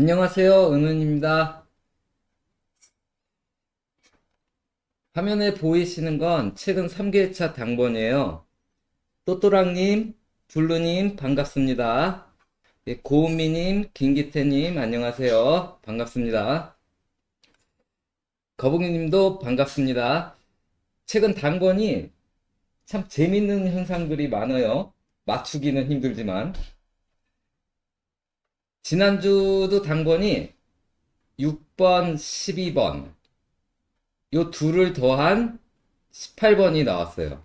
안녕하세요. 은은입니다. 화면에 보이시는 건 최근 3개차 당번이에요. 또또랑님, 블루님 반갑습니다. 예, 고은미님, 김기태님 안녕하세요. 반갑습니다. 거북이님도 반갑습니다. 최근 당번이 참 재밌는 현상들이 많아요. 맞추기는 힘들지만. 지난주도 당번이 6번, 12번 요 둘을 더한 18번이 나왔어요.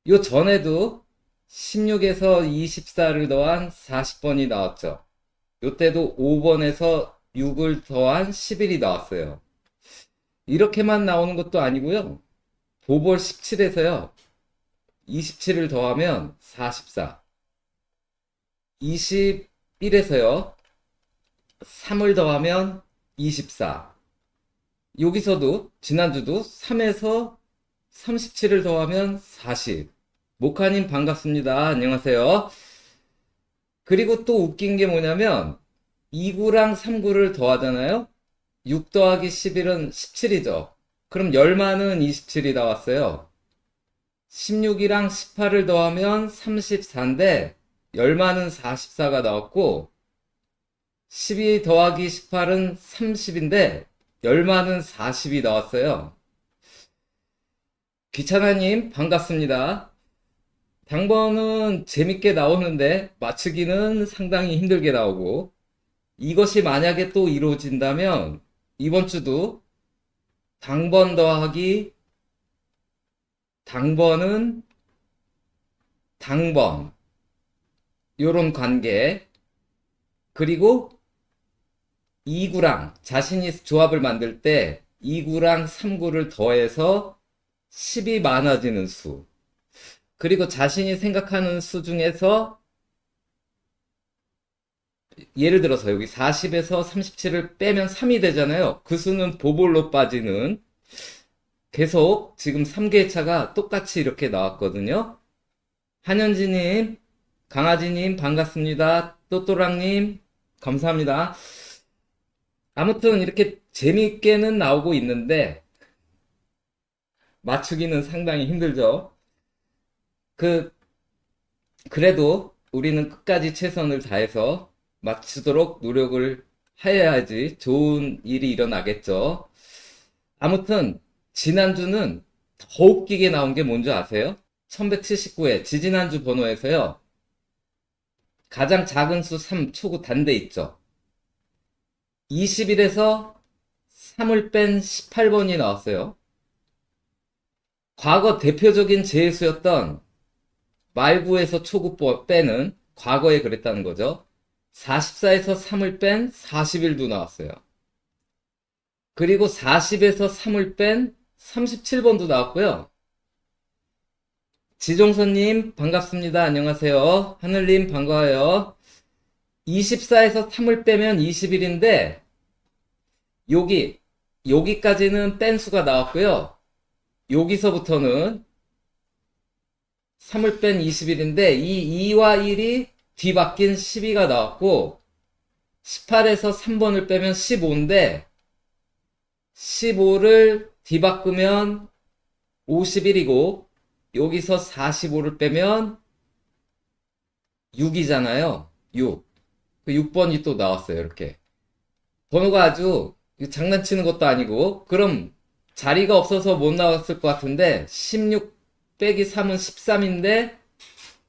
요 전에도 16에서 24를 더한 40번이 나왔죠. 요때도 5번에서 6을 더한 11이 나왔어요. 이렇게만 나오는 것도 아니고요. 도볼 17에서요. 27을 더하면 44. 21에서요. 3을 더하면 24. 여기서도 지난주도 3에서 37을 더하면 40. 모카님 반갑습니다. 안녕하세요. 그리고 또 웃긴 게 뭐냐면 2구랑 3구를 더하잖아요. 6 더하기 11은 17이죠. 그럼 열마는 27이 나왔어요. 16이랑 18을 더하면 34인데 열마는 44가 나왔고 12 더하기 18은 30인데 열마는 40이 나왔어요. 귀찮아님 반갑습니다. 당번은 재밌게 나오는데 맞추기는 상당히 힘들게 나오고 이것이 만약에 또 이루어진다면 이번 주도 당번 더하기 당번은 당번 요런 관계 그리고 2구랑 자신이 조합을 만들 때 2구랑 3구를 더해서 10이 많아지는 수 그리고 자신이 생각하는 수 중에서 예를 들어서 여기 40에서 37을 빼면 3이 되잖아요. 그 수는 보볼로 빠지는 계속 지금 3개의 차가 똑같이 이렇게 나왔거든요. 한현지님, 강아지님 반갑습니다. 또또랑님 감사합니다. 아무튼 이렇게 재밌게는 나오고 있는데 맞추기는 상당히 힘들죠. 그 그래도 우리는 끝까지 최선을 다해서 맞추도록 노력을 해야지 좋은 일이 일어나겠죠. 아무튼 지난주는 더 웃기게 나온 게 뭔지 아세요? 1179회 지지난주 번호에서요. 가장 작은 수 3 초구 단대 있죠. 21에서 3을 뺀 18번이 나왔어요. 과거 대표적인 재수였던 말구에서 초구 빼는 과거에 그랬다는 거죠. 44에서 3을 뺀 41도 나왔어요. 그리고 40에서 3을 뺀 37번도 나왔고요. 지종선님 반갑습니다. 안녕하세요. 하늘님 반가워요. 24에서 3을 빼면 21인데 여기까지는 뺀 수가 나왔고요. 여기서부터는 3을 뺀 21인데 이 2와 1이 뒤바뀐 12가 나왔고 18에서 3번을 빼면 15인데 15를 뒤바꾸면 51이고 여기서 45를 빼면 6이잖아요. 6. 그 6번이 또 나왔어요. 이렇게. 번호가 아주 장난치는 것도 아니고 그럼 자리가 없어서 못 나왔을 것 같은데 16 빼기 3은 13인데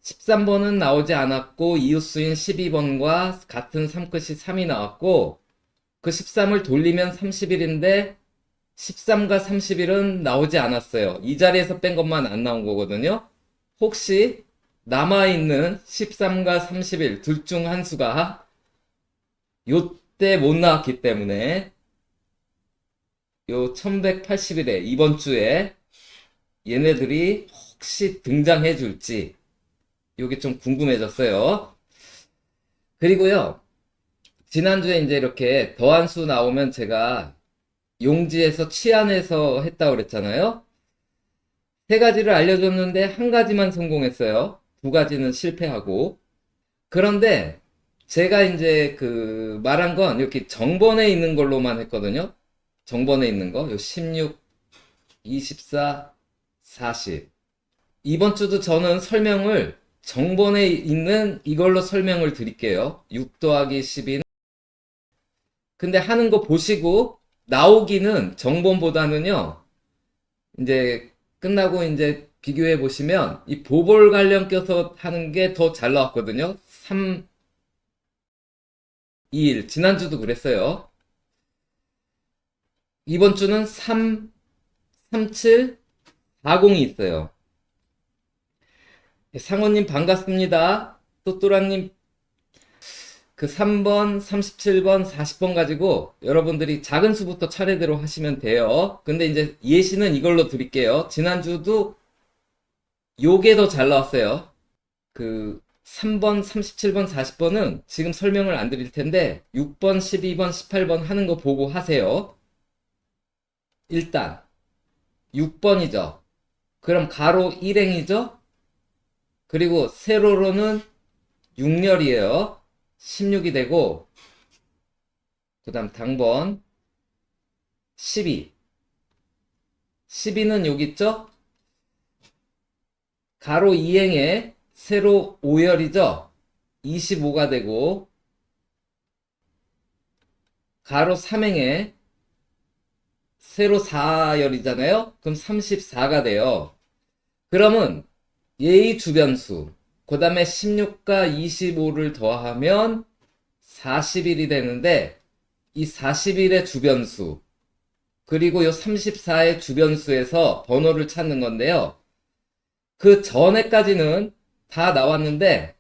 13번은 나오지 않았고 이웃수인 12번과 같은 3끝이 3이 나왔고 그 13을 돌리면 31인데 13과 31은 나오지 않았어요. 이 자리에서 뺀 것만 안 나온 거거든요. 혹시 남아있는 13과 31 둘 중 한 수가 요때 못 나왔기 때문에 요 1181회 이번 주에 얘네들이 혹시 등장해 줄지 요게 좀 궁금해졌어요. 그리고요 지난주에 이제 이렇게 더한 수 나오면 제가 용지에서 치안해서 했다고 그랬잖아요. 세 가지를 알려줬는데 한 가지만 성공했어요. 두 가지는 실패하고. 그런데 제가 이제 그 말한 건 이렇게 정번에 있는 걸로만 했거든요. 정번에 있는 거. 요 16, 24, 40. 이번 주도 저는 설명을 정번에 있는 이걸로 설명을 드릴게요. 6 더하기 12는. 근데 하는 거 보시고 나오기는 정번보다는요. 이제 끝나고 이제 비교해 보시면 이 보볼 관련 껴서 하는 게 더 잘 나왔거든요. 3, 2, 1. 지난주도 그랬어요. 이번 주는 3, 37, 40이 있어요. 상호님 반갑습니다. 또또라님 그 3번, 37번, 40번 가지고 여러분들이 작은 수부터 차례대로 하시면 돼요. 근데 이제 예시는 이걸로 드릴게요. 지난주도 요게 더 잘 나왔어요. 그 3번, 37번, 40번은 지금 설명을 안 드릴 텐데 6번, 12번, 18번 하는 거 보고 하세요. 일단 6번이죠. 그럼 가로 1행이죠. 그리고 세로로는 6열이에요. 16이 되고 그 다음 당번 12. 12는 여기 있죠? 가로 2행에 세로 5열이죠? 25가 되고 가로 3행에 세로 4열이잖아요? 그럼 34가 돼요. 그러면 얘의 주변수 그 다음에 16과 25를 더하면 41이 되는데 이 41의 주변수 그리고 요 34의 주변수에서 번호를 찾는 건데요. 그 전에까지는 다 나왔는데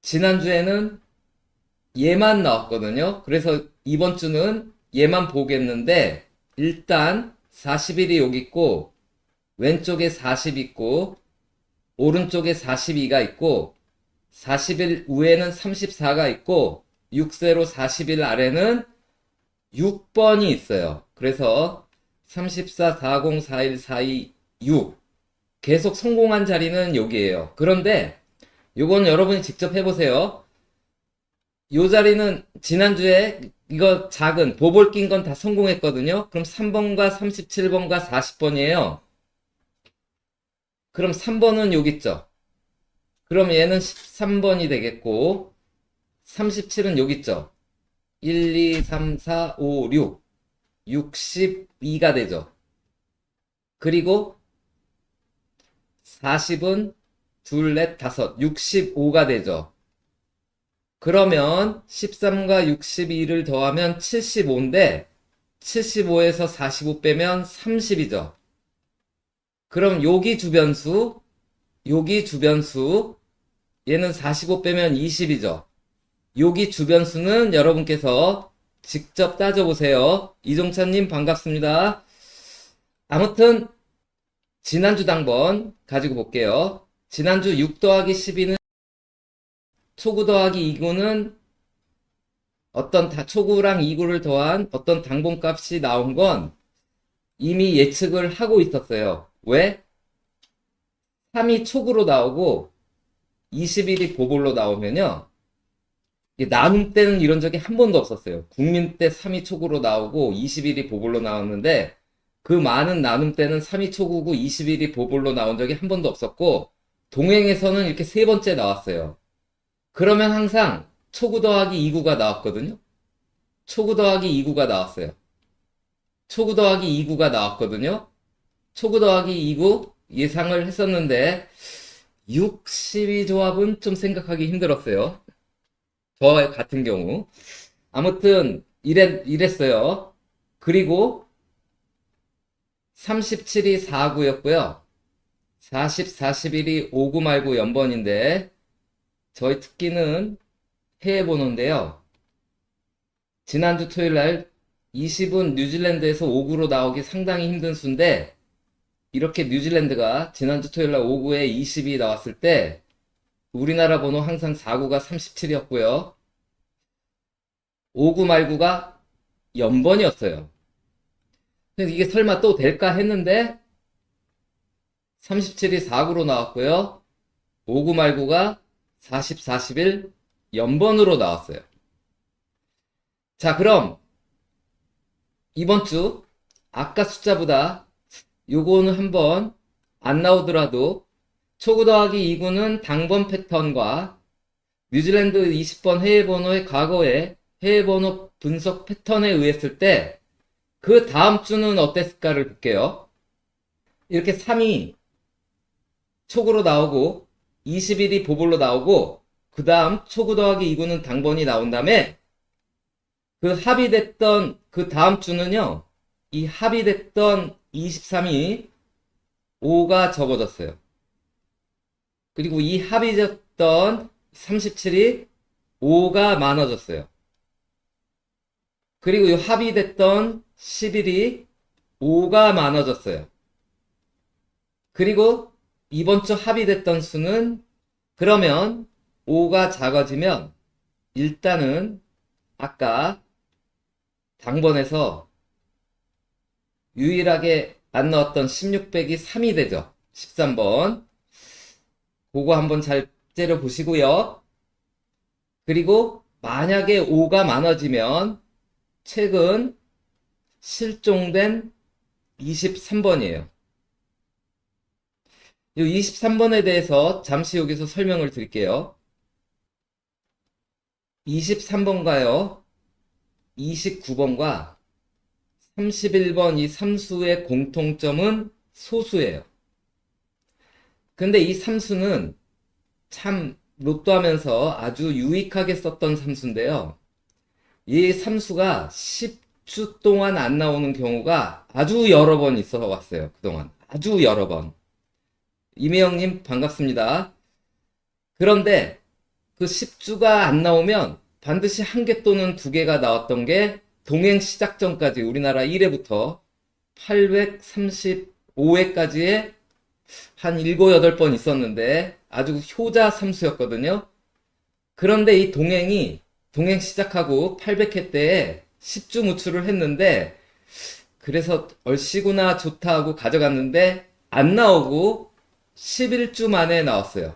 지난주에는 얘만 나왔거든요. 그래서 이번 주는 얘만 보겠는데 일단 41이 여기 있고 왼쪽에 40 있고 오른쪽에 42가 있고 40일 위에는 34가 있고 6세로 40일 아래는 6번이 있어요. 그래서 34, 40, 41, 42, 6 계속 성공한 자리는 여기에요. 그런데 요건 여러분이 직접 해보세요. 요 자리는 지난주에 이거 작은 보볼 낀 건 다 성공했거든요. 그럼 3번과 37번과 40번이에요. 그럼 3번은 여기 있죠. 그럼 얘는 13번이 되겠고 37은 여기 있죠. 1, 2, 3, 4, 5, 6 62가 되죠. 그리고 40은 둘, 넷, 다섯 65가 되죠. 그러면 13과 62를 더하면 75인데 75에서 45 빼면 30이죠. 그럼 여기 주변수 얘는 45 빼면 20이죠. 여기 주변수는 여러분께서 직접 따져보세요. 이종찬님 반갑습니다. 아무튼 지난주 당번 가지고 볼게요. 지난주 6 더하기 12는 초구 더하기 2구는 초구랑 2구를 더한 어떤 당번값이 나온 건 이미 예측을 하고 있었어요. 왜? 3이 초구로 나오고 21이 보볼로 나오면요. 나눔 때는 이런 적이 한 번도 없었어요. 국민 때 3이 초구로 나오고 21이 보볼로 나왔는데 그 많은 나눔 때는 3이 초구고 21이 보볼로 나온 적이 한 번도 없었고 동행에서는 이렇게 세 번째 나왔어요. 그러면 항상 초구 더하기 2구가 나왔거든요. 초구 더하기 2구가 나왔어요. 초구 더하기 2구가 나왔거든요. 초구 더하기 2구 예상을 했었는데 62 조합은 좀 생각하기 힘들었어요. 저 같은 경우. 아무튼 이랬어요. 그리고 37이 4구였고요. 40, 41이 5구 말고 연번인데 저희 특기는 해외번호인데요. 지난주 토요일날 20은 뉴질랜드에서 5구로 나오기 상당히 힘든 수인데 이렇게 뉴질랜드가 지난주 토요일날 5구에 20이 나왔을 때 우리나라 번호 항상 4구가 37이었고요. 5구 말구가 연번이었어요. 그래서 이게 설마 또 될까 했는데 37이 4구로 나왔고요. 5구 말구가 40, 41, 연번으로 나왔어요. 자, 그럼 이번 주 아까 숫자보다 요거는 한번 안 나오더라도 초구 더하기 2구는 당번 패턴과 뉴질랜드 20번 해외 번호의 과거의 해외 번호 분석 패턴에 의했을 때 그 다음 주는 어땠을까를 볼게요. 이렇게 3이 초구로 나오고 21이 보볼로 나오고 그 다음 초구 더하기 2구는 당번이 나온 다음에 그 합의됐던 그 다음 주는요. 이 합의됐던 23이 5가 적어졌어요. 그리고 이 합의됐던 37이 5가 많아졌어요. 그리고 이 합의됐던 11이 5가 많아졌어요. 그리고 이번 주 합의됐던 수는 그러면 5가 작아지면 일단은 아까 당번에서 유일하게 안 나왔던 16 빼기 3이 되죠. 13번. 그거 한번 잘 째려 보시고요. 그리고 만약에 5가 많아지면 최근 실종된 23번이에요. 이 23번에 대해서 잠시 여기서 설명을 드릴게요. 23번과요, 29번과 31번 이 3수의 공통점은 소수예요. 근데 이 3수는 참 로또하면서 아주 유익하게 썼던 3수인데요. 이 3수가 10주 동안 안 나오는 경우가 아주 여러 번 있어 왔어요. 그동안. 아주 여러 번. 이매영님 반갑습니다. 그런데 그 10주가 안 나오면 반드시 한 개 또는 두 개가 나왔던 게 동행 시작 전까지 우리나라 1회부터 835회까지의 한 7, 8번 있었는데 아주 효자 3수였거든요. 그런데 이 동행 시작하고 800회 때에 10주 무출을 했는데 그래서 얼씨구나 좋다 하고 가져갔는데 안 나오고 11주 만에 나왔어요.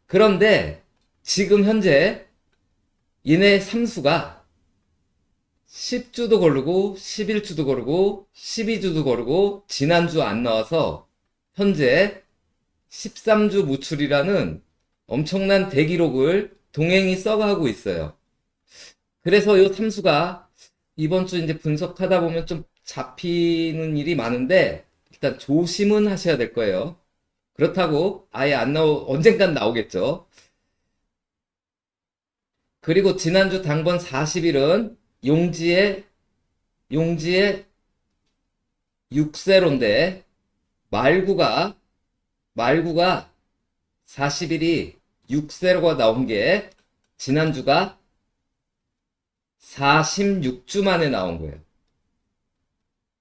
그런데 지금 현재 얘네 3수가 10주도 고르고 11주도 고르고 12주도 고르고 지난주 안 나와서 현재 13주 무출이라는 엄청난 대기록을 동행이 써가고 있어요. 그래서 이 3수가 이번 주 이제 분석하다 보면 좀 잡히는 일이 많은데 일단 조심은 하셔야 될 거예요. 그렇다고 아예 안 언젠간 나오겠죠. 그리고 지난주 당번 40일은 용지의 6세로인데 말구가 40일이 6세로가 나온 게 지난주가 46주 만에 나온 거예요.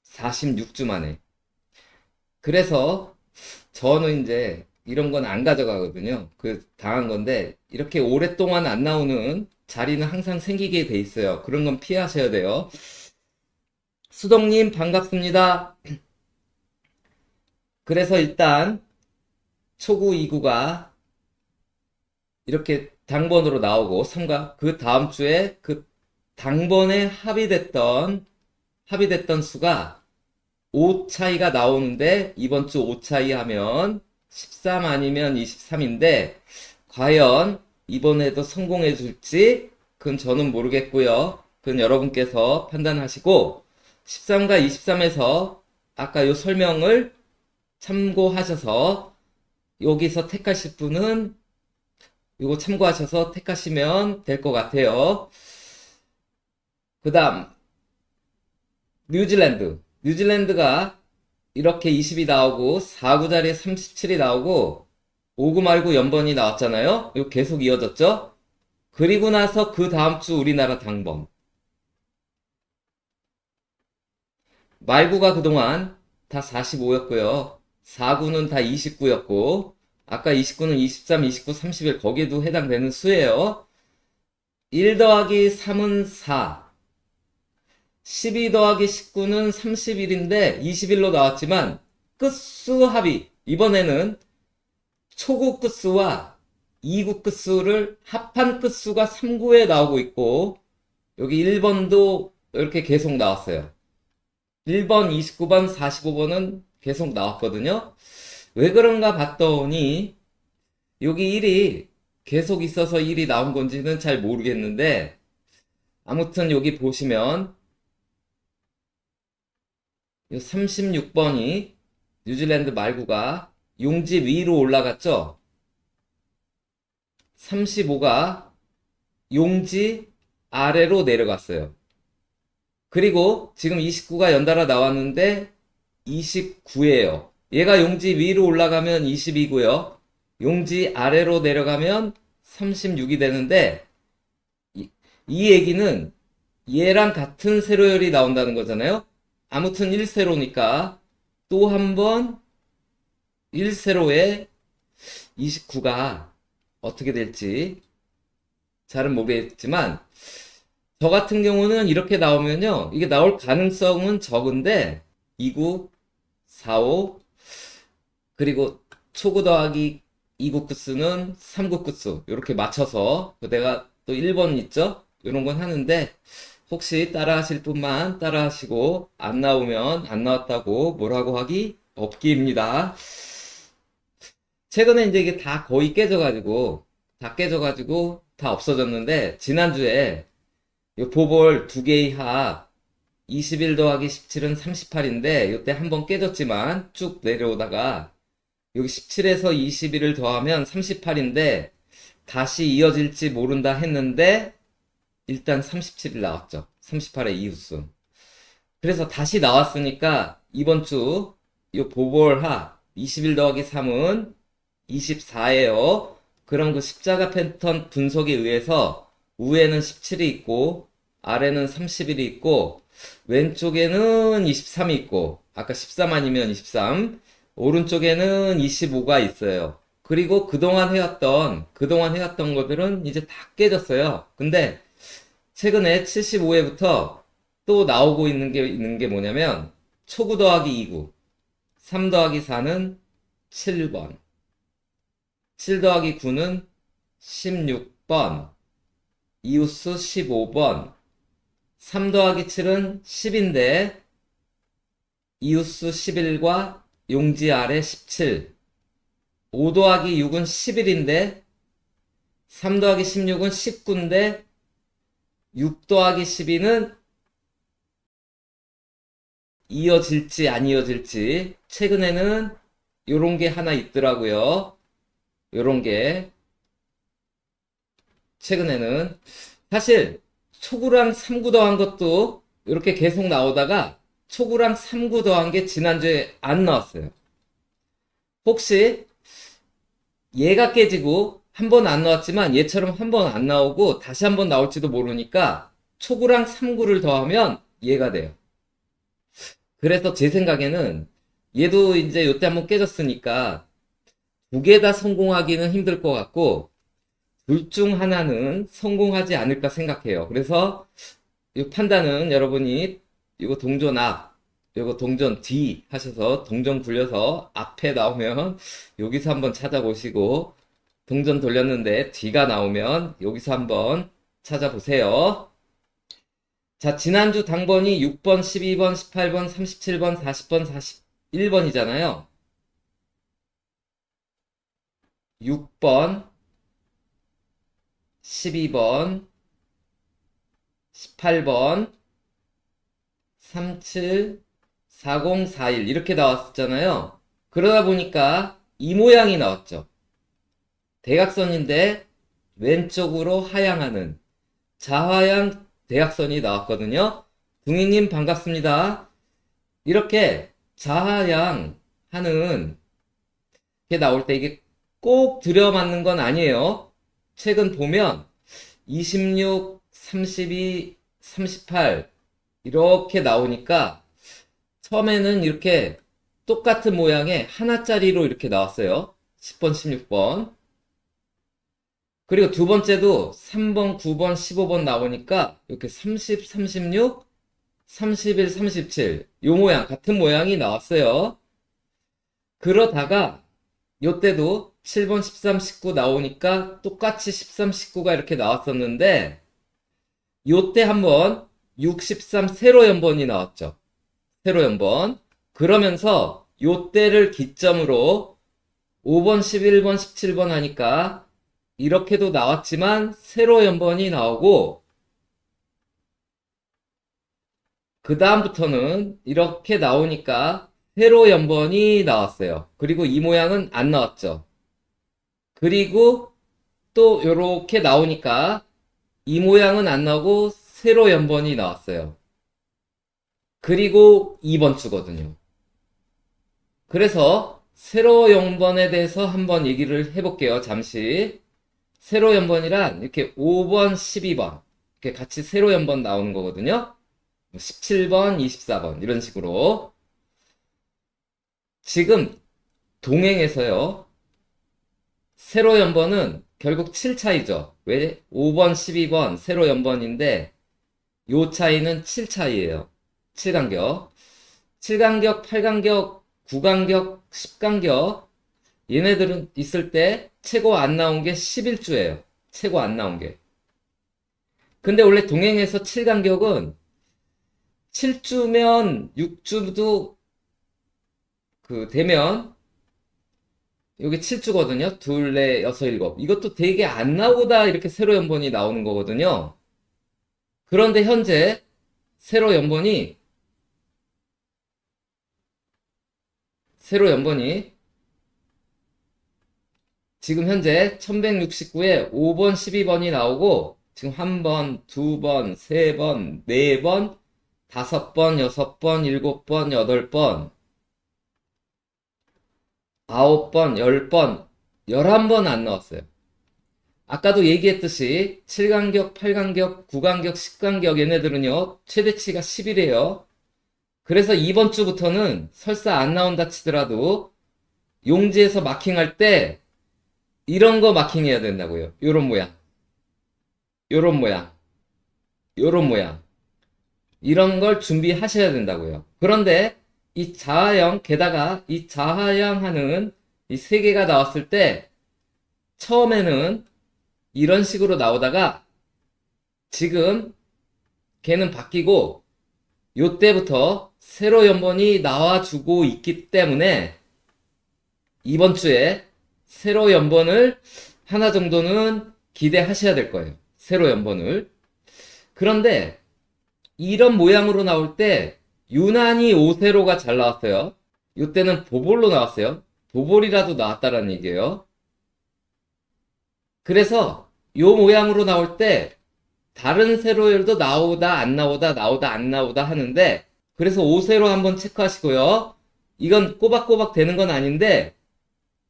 46주 만에. 그래서 저는 이제 이런 건 안 가져가거든요. 그 당한 건데 이렇게 오랫동안 안 나오는 자리는 항상 생기게 돼 있어요. 그런 건 피하셔야 돼요. 수덕님 반갑습니다. 그래서 일단 초구 2구가 이렇게 당번으로 나오고 3과 그 다음 주에 그 당번에 합의됐던 수가 5 차이가 나오는데 이번 주 5 차이 하면 13 아니면 23인데 과연 이번에도 성공해 줄지 그건 저는 모르겠고요. 그건 여러분께서 판단하시고 13과 23에서 아까 요 설명을 참고하셔서 여기서 택하실 분은 이거 참고하셔서 택하시면 될 것 같아요. 그 다음 뉴질랜드가 이렇게 20이 나오고 4구 자리에 37이 나오고 5구 말고 연번이 나왔잖아요. 이거 계속 이어졌죠. 그리고 나서 그 다음 주 우리나라 당번 말구가 그동안 다 45였고요. 4구는 다 29였고 아까 29는 23, 29, 31 거기에도 해당되는 수예요. 1 더하기 3은 4 12 더하기 19는 31인데 21로 나왔지만 끝수 합이 이번에는 초구 끝수와 2구 끝수를 합한 끝수가 3구에 나오고 있고, 여기 1번도 이렇게 계속 나왔어요. 1번, 29번, 45번은 계속 나왔거든요. 왜 그런가 봤더니, 여기 1이 계속 있어서 1이 나온 건지는 잘 모르겠는데, 아무튼 여기 보시면, 36번이 뉴질랜드 말구가 용지 위로 올라갔죠? 35가 용지 아래로 내려갔어요. 그리고 지금 29가 연달아 나왔는데 29예요. 얘가 용지 위로 올라가면 20이고요. 용지 아래로 내려가면 36이 되는데 이 얘기는 얘랑 같은 세로열이 나온다는 거잖아요. 아무튼 1세로니까 또 한 번 1세로에 29가 어떻게 될지 잘은 모르겠지만 저 같은 경우는 이렇게 나오면요. 이게 나올 가능성은 적은데 2구, 4호 그리고 초구 더하기 2구 끝수는 3구 끝수 이렇게 맞춰서 내가 또 1번 있죠? 이런 건 하는데 혹시 따라 하실 분만 따라 하시고 안 나오면 안 나왔다고 뭐라고 하기 없기입니다. 최근에 이제 이게 다 거의 깨져가지고 다 없어졌는데 지난주에 이 보볼 두 개의 합 21 더하기 17은 38인데 이때 한번 깨졌지만 쭉 내려오다가 여기 17에서 21을 더하면 38인데 다시 이어질지 모른다 했는데 일단 37이 나왔죠. 38의 이웃수. 그래서 다시 나왔으니까 이번 주 이 보볼합 21 더하기 3은 24예요. 그럼 그 십자가 패턴 분석에 의해서 위에는 17이 있고 아래는 31이 있고 왼쪽에는 23이 있고 아까 13 아니면 23 오른쪽에는 25가 있어요. 그리고 그동안 해왔던 것들은 이제 다 깨졌어요. 근데 최근에 75회부터 또 나오고 있는 게 뭐냐면 초구 더하기 2구 3 더하기 4는 7번 7 더하기 9는 16번 이웃수 15번 3 더하기 7은 10인데 이웃수 11과 용지 아래 17 5 더하기 6은 11인데 3 더하기 16은 19인데 6 더하기 12는 이어질지 안 이어질지 최근에는 요런 게 하나 있더라고요. 요런 게 최근에는 사실 초구랑 3구 더한 것도 이렇게 계속 나오다가 초구랑 3구 더한 게 지난주에 안 나왔어요. 혹시 얘가 깨지고 한 번 안 나왔지만 얘처럼 한 번 안 나오고 다시 한 번 나올지도 모르니까 초구랑 3구를 더하면 얘가 돼요. 그래서 제 생각에는 얘도 이제 요때 한번 깨졌으니까 두 개 다 성공하기는 힘들 것 같고 둘 중 하나는 성공하지 않을까 생각해요. 그래서 이 판단은 여러분이 이거 동전 앞, 이거 동전 뒤 하셔서 동전 굴려서 앞에 나오면 여기서 한번 찾아보시고 동전 돌렸는데 뒤가 나오면 여기서 한번 찾아보세요. 자, 지난주 당번이 6번, 12번, 18번, 37번, 40번, 41번이잖아요. 6번, 12번, 18번, 37, 40, 41 이렇게 나왔었잖아요. 그러다 보니까 이 모양이 나왔죠. 대각선인데 왼쪽으로 하향하는 좌하향 대각선이 나왔거든요. 둥이님 반갑습니다. 이렇게 좌하향 하는 게 나올 때 이게 꼭 들여맞는 건 아니에요. 최근 보면 26, 32, 38 이렇게 나오니까 처음에는 이렇게 똑같은 모양의 하나짜리로 이렇게 나왔어요. 10번, 16번. 그리고 두 번째도 3번, 9번, 15번 나오니까 이렇게 30, 36, 31, 37 요 모양, 같은 모양이 나왔어요. 그러다가 요때도 17번, 13, 19 나오니까 똑같이 13, 19가 이렇게 나왔었는데 요때 한번 63 세로 연번이 나왔죠. 세로 연번. 그러면서 요때를 기점으로 5번, 11번, 17번 하니까 이렇게도 나왔지만 세로 연번이 나오고 그 다음부터는 이렇게 나오니까 세로 연번이 나왔어요. 그리고 이 모양은 안 나왔죠. 그리고 또 이렇게 나오니까 이 모양은 안 나오고 세로 연번이 나왔어요. 그리고 2번 주거든요. 그래서 세로 연번에 대해서 한번 얘기를 해볼게요. 잠시. 세로 연번이란 이렇게 5번, 12번 이렇게 같이 세로 연번 나오는 거거든요. 17번, 24번 이런 식으로. 지금 동행에서요. 세로 연번은 결국 7 차이죠. 왜? 5번, 12번 세로 연번인데 요 차이는 7 차이예요. 7간격. 7간격, 8간격, 9간격, 10간격 얘네들은 있을 때 최고 안 나온 게 11주예요. 최고 안 나온 게. 근데 원래 동행에서 7간격은 7주면 6주도 되면 여기 7주거든요. 둘, 넷, 여섯, 일곱. 이것도 되게 안 나오다 이렇게 세로 연번이 나오는 거거든요. 그런데 현재 세로 연번이 지금 현재 1169에 5번, 12번이 나오고 지금 한 번, 두 번, 세 번, 네 번, 다섯 번, 여섯 번, 일곱 번, 여덟 번, 아홉 번, 열 번, 11번 안 나왔어요. 아까도 얘기했듯이 7간격, 8간격, 9간격, 10간격 얘네들은요. 최대치가 10이래요. 그래서 이번 주부터는 설사 안 나온다 치더라도 용지에서 마킹할 때 이런 거 마킹해야 된다고요. 요런 모양, 요런 모양, 요런 모양. 이런 걸 준비하셔야 된다고요. 그런데 이 자하형, 게다가 이 자하형 하는 이 세 개가 나왔을 때 처음에는 이런 식으로 나오다가 지금 걔는 바뀌고 요때부터 세로 연번이 나와주고 있기 때문에 이번 주에 세로 연번을 하나 정도는 기대하셔야 될 거예요. 세로 연번을. 그런데 이런 모양으로 나올 때 유난히 5세로가 잘 나왔어요. 이때는 보볼로 나왔어요. 보볼이라도 나왔다라는 얘기예요. 그래서 요 모양으로 나올 때 다른 세로열도 나오다 안 나오다 나오다 안 나오다 하는데 그래서 5세로 한번 체크하시고요. 이건 꼬박꼬박 되는 건 아닌데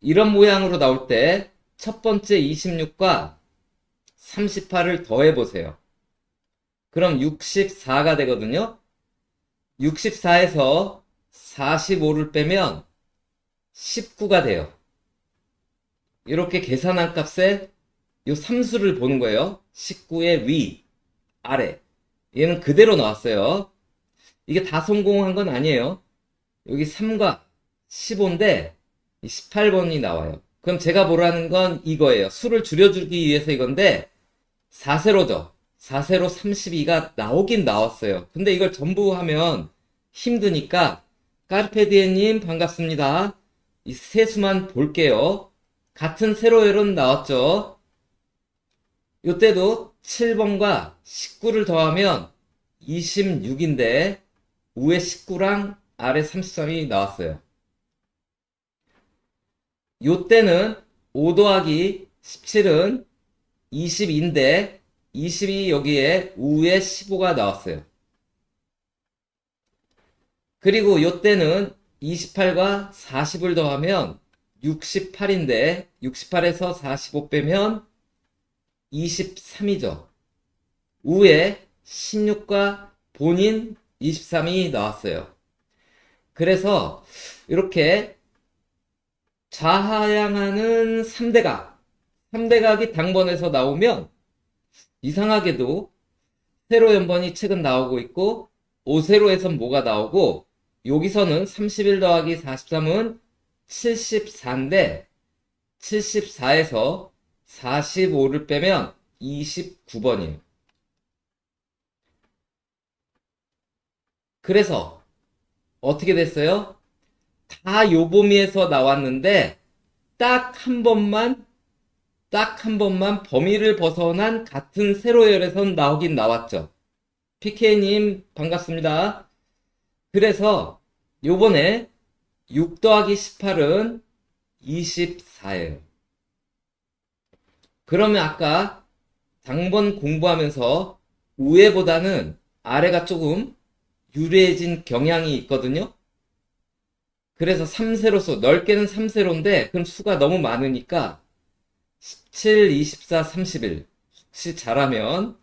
이런 모양으로 나올 때 첫 번째 26과 38을 더해보세요. 그럼 64가 되거든요. 64에서 45를 빼면 19가 돼요. 이렇게 계산한 값에 요 삼수를 보는 거예요. 19의 위, 아래. 얘는 그대로 나왔어요. 이게 다 성공한 건 아니에요. 여기 3과 15인데 18번이 나와요. 그럼 제가 보라는 건 이거예요. 수를 줄여주기 위해서 이건데 4세로죠. 4세로 32가 나오긴 나왔어요. 근데 이걸 전부 하면 힘드니까 까르페디에님 반갑습니다. 이 세수만 볼게요. 같은 세로열은 나왔죠. 이때도 7번과 19를 더하면 26인데 위에 19랑 아래 33이 나왔어요. 요때는 5 더하기 17은 20인데 20이 여기에 위에 15가 나왔어요. 그리고 요때는 28과 40을 더하면 68인데 68에서 45 빼면 23이죠. 위에 16과 본인 23이 나왔어요. 그래서 이렇게 좌하향하는 3대각이 당번에서 나오면 이상하게도 세로 연번이 최근 나오고 있고 5세로에선 뭐가 나오고 여기서는 31 더하기 43은 74인데 74에서 45를 빼면 29번이에요. 그래서 어떻게 됐어요? 다 요 범위에서 나왔는데 딱 한 번만 범위를 벗어난 같은 세로열에선 나오긴 나왔죠. PK님 반갑습니다. 그래서 요번에 6 더하기 18은 24예요. 그러면 아까 당번 공부하면서 위에보다는 아래가 조금 유리해진 경향이 있거든요. 그래서 3세로수, 넓게는 3세로인데 그럼 수가 너무 많으니까 17, 24, 31 혹시 잘하면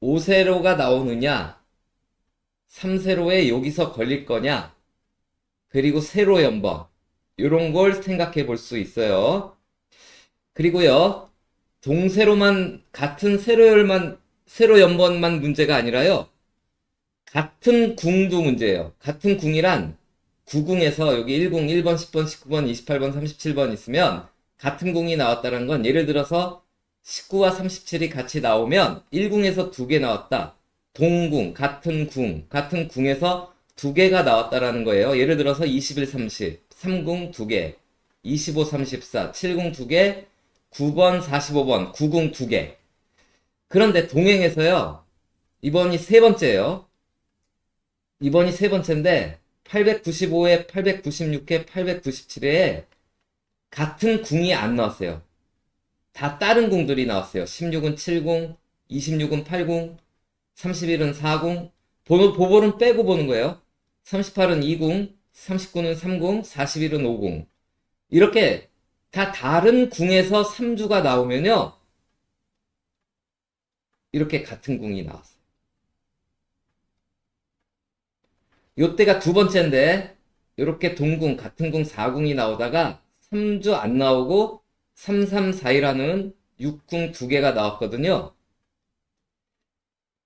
5세로가 나오느냐 3세로에 여기서 걸릴 거냐 그리고 세로 연번 이런 걸 생각해 볼 수 있어요. 그리고요 동세로만 같은 세로열만 세로 연번만 문제가 아니라요 같은 궁도 문제예요. 같은 궁이란 9궁에서 여기 10, 1번, 10번, 19번, 28번, 37번 있으면 같은 궁이 나왔다는 건 예를 들어서 19와 37이 같이 나오면 1궁에서 2개 나왔다. 동궁, 같은 궁에서 2개가 나왔다라는 거예요. 예를 들어서 21, 30, 3궁 2개, 25, 34, 7궁 2개, 9번, 45번, 9궁 2개. 그런데 동행에서요, 이번이 세 번째예요. 이번이 세 번째인데 895에 896회 897회에 같은 궁이 안 나왔어요. 다 다른 궁들이 나왔어요. 16은 7궁, 26은 8궁, 31은 4궁, 보볼은 빼고 보는 거예요. 38은 2궁, 39는 3궁, 41은 5궁. 이렇게 다 다른 궁에서 3주가 나오면요. 이렇게 같은 궁이 나왔어요. 요때가 두 번째인데 이렇게 동궁, 같은 궁 4궁이 나오다가 3주 안 나오고 3, 3, 4이라는 6궁 2개가 나왔거든요.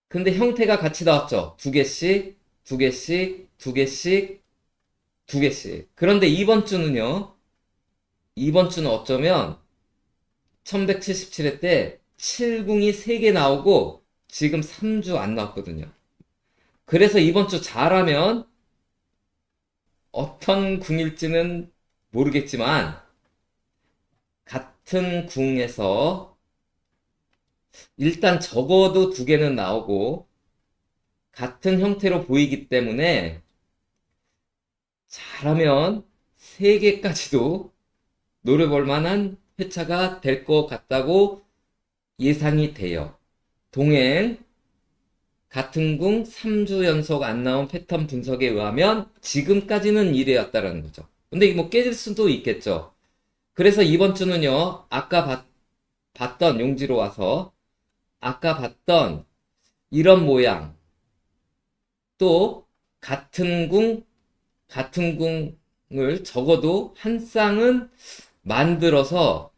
근데 형태가 같이 나왔죠. 2개씩, 2개씩, 2개씩, 2개씩. 그런데 이번 주는요. 이번 주는 어쩌면 1177회 때 7궁이 3개 나오고 지금 3주 안 나왔거든요. 그래서 이번 주 잘하면 어떤 궁일지는 모르겠지만 같은 궁에서 일단 적어도 2개는 나오고 같은 형태로 보이기 때문에 잘하면 3개까지도 노려볼 만한 회차가 될 것 같다고 예상이 돼요. 동행 같은 궁 3주 연속 안 나온 패턴 분석에 의하면 지금까지는 이래였다라는 거죠. 근데 이게 뭐 깨질 수도 있겠죠. 그래서 이번 주는요, 아까 봤던 용지로 와서 아까 봤던 이런 모양 또 같은 궁을 적어도 한 쌍은 만들어서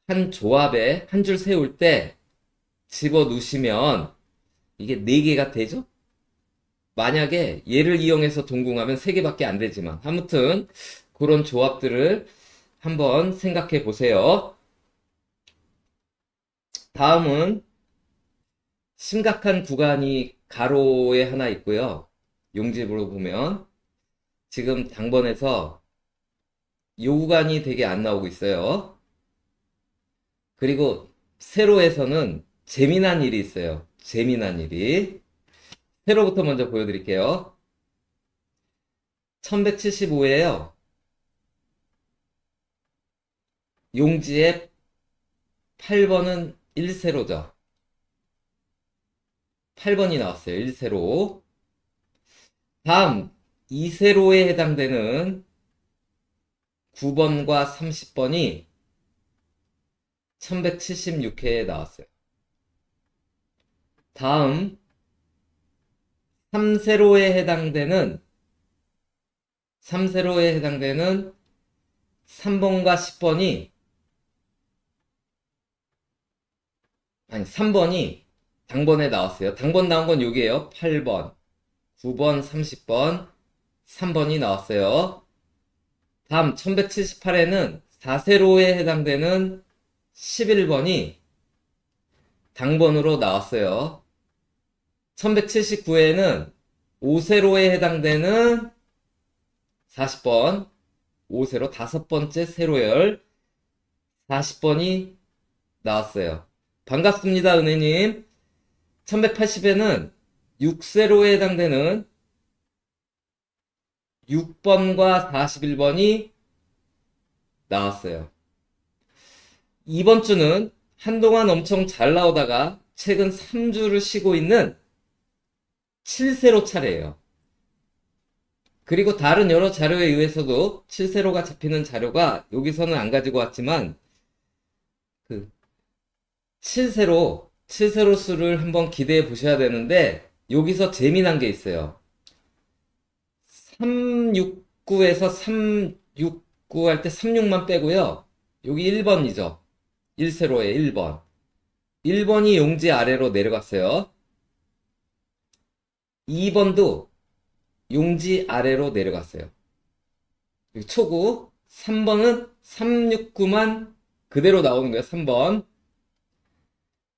한 조합에 한 줄 세울 때 집어 넣으시면 이게 4개가 되죠? 만약에 얘를 이용해서 동궁하면 3개밖에 안 되지만 아무튼 그런 조합들을 한번 생각해 보세요. 다음은 심각한 구간이 가로에 하나 있고요. 용집으로 보면 지금 당번에서 요 구간이 되게 안 나오고 있어요. 그리고 세로에서는 재미난 일이 있어요. 재미난 일이. 세로부터 먼저 보여드릴게요. 1175에요. 용지의 8번은 1세로죠. 8번이 나왔어요. 1세로. 다음 2세로에 해당되는 9번과 30번이 1176회에 나왔어요. 다음 3세로에 해당되는 3번과 10번이 3번이 당번에 나왔어요. 당번 나온 건 여기에요. 8번, 9번, 30번, 3번이 나왔어요. 다음 1178에는 4세로에 해당되는 11번이 당번으로 나왔어요. 1179에는 5세로에 해당되는 40번, 5세로 다섯 번째 세로열 40번이 나왔어요. 반갑습니다, 은혜님. 1180에는 6세로에 해당되는 6번과 41번이 나왔어요. 이번 주는 한동안 엄청 잘 나오다가 최근 3주를 쉬고 있는 7세로 차례예요. 그리고 다른 여러 자료에 의해서도 7세로가 잡히는 자료가 여기서는 안 가지고 왔지만 그 7세로 수를 한번 기대해 보셔야 되는데 여기서 재미난 게 있어요. 369에서 369 할 때 36만 빼고요. 여기 1번이죠. 1세로에 1번. 1번이 용지 아래로 내려갔어요. 2번도 용지 아래로 내려갔어요. 여기 초구. 3번은 369만 그대로 나오는 거예요. 3번.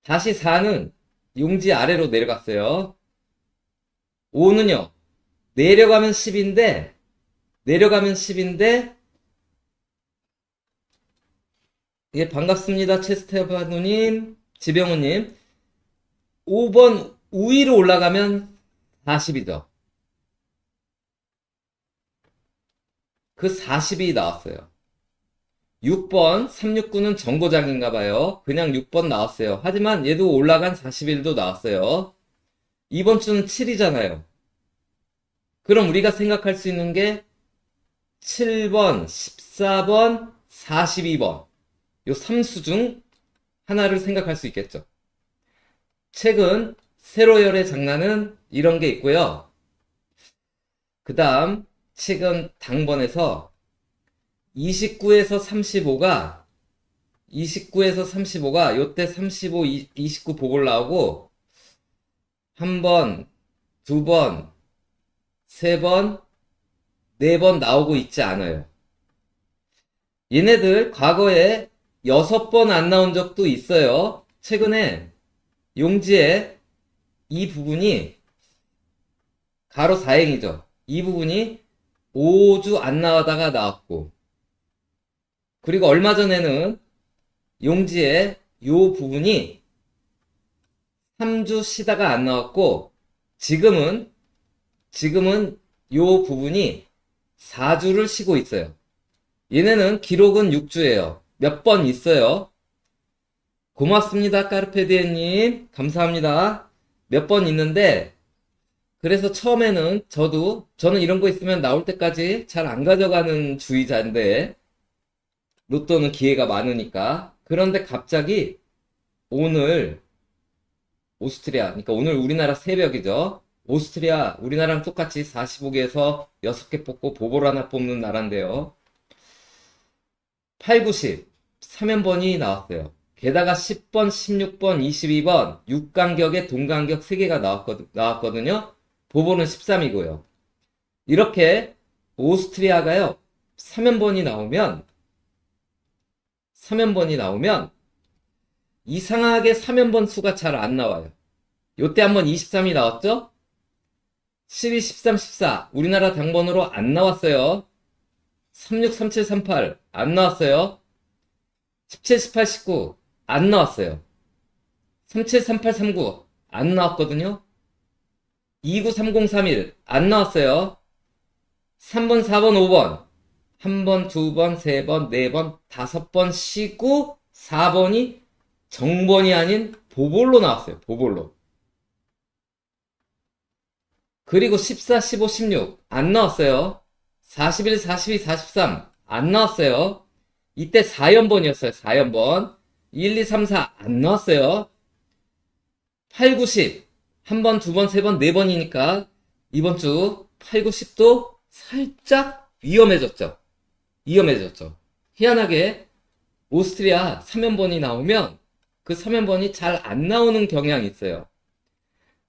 다시 4는 용지 아래로 내려갔어요. 5는요. 내려가면 10인데 예, 반갑습니다. 체스테바누님, 지병우님. 5번 우위로 올라가면 40이죠. 그 40이 나왔어요. 6번, 369는 정거장인가 봐요. 그냥 6번 나왔어요. 하지만 얘도 올라간 41도 나왔어요. 이번 주는 7이잖아요. 그럼 우리가 생각할 수 있는 게 7번, 14번, 42번. 요 3수 중 하나를 생각할 수 있겠죠. 최근 세로열의 장난은 이런 게 있고요. 그 다음 최근 당번에서 29에서 35가 요때 35, 29 보궐 나오고 한 번, 두 번, 세 번, 네 번 나오고 있지 않아요. 얘네들 과거에 6번 안 나온 적도 있어요. 최근에 용지에 이 부분이 가로 4행이죠. 이 부분이 5주 안 나오다가 나왔고 그리고 얼마 전에는 용지에 요 부분이 3주 쉬다가 안 나왔고 지금은 요 부분이 4주를 쉬고 있어요. 얘네는 기록은 6주예요. 몇 번 있어요. 고맙습니다. 까르페디에님. 감사합니다. 몇 번 있는데 그래서 처음에는 저는 이런 거 있으면 나올 때까지 잘 안 가져가는 주의자인데 로또는 기회가 많으니까. 그런데 갑자기 오늘 오스트리아, 그러니까 오늘 우리나라 새벽이죠. 오스트리아, 우리나라랑 똑같이 45개에서 6개 뽑고 보볼 하나 뽑는 나라인데요. 8, 90, 3연번이 나왔어요. 게다가 10번, 16번, 22번, 6간격에 동간격 3개가 나왔거든요. 보볼은 13이고요. 이렇게 오스트리아가요, 3연번이 나오면 이상하게 3연번 수가 잘 안 나와요. 요때 한번 23이 나왔죠? 12, 13, 14 우리나라 당번으로 안 나왔어요. 36, 37, 38 안 나왔어요. 17, 18, 19 안 나왔어요. 37, 38, 39 안 나왔거든요. 29, 30, 31 안 나왔어요. 3번, 4번, 5번 한 번, 두 번, 세 번, 네 번, 5번 쉬고 4번이 정번이 아닌 보볼로 나왔어요. 보볼로. 그리고 14, 15, 16 안 나왔어요. 41, 42, 43 안 나왔어요. 이때 4연번이었어요. 4연번. 1, 2, 3, 4 안 나왔어요. 8, 9, 10 한 번, 두 번, 세 번, 네 번이니까 이번 주 8, 9, 10도 살짝 위험해졌죠. 희한하게 오스트리아 3연번이 나오면 그 3연번이 잘 안 나오는 경향이 있어요.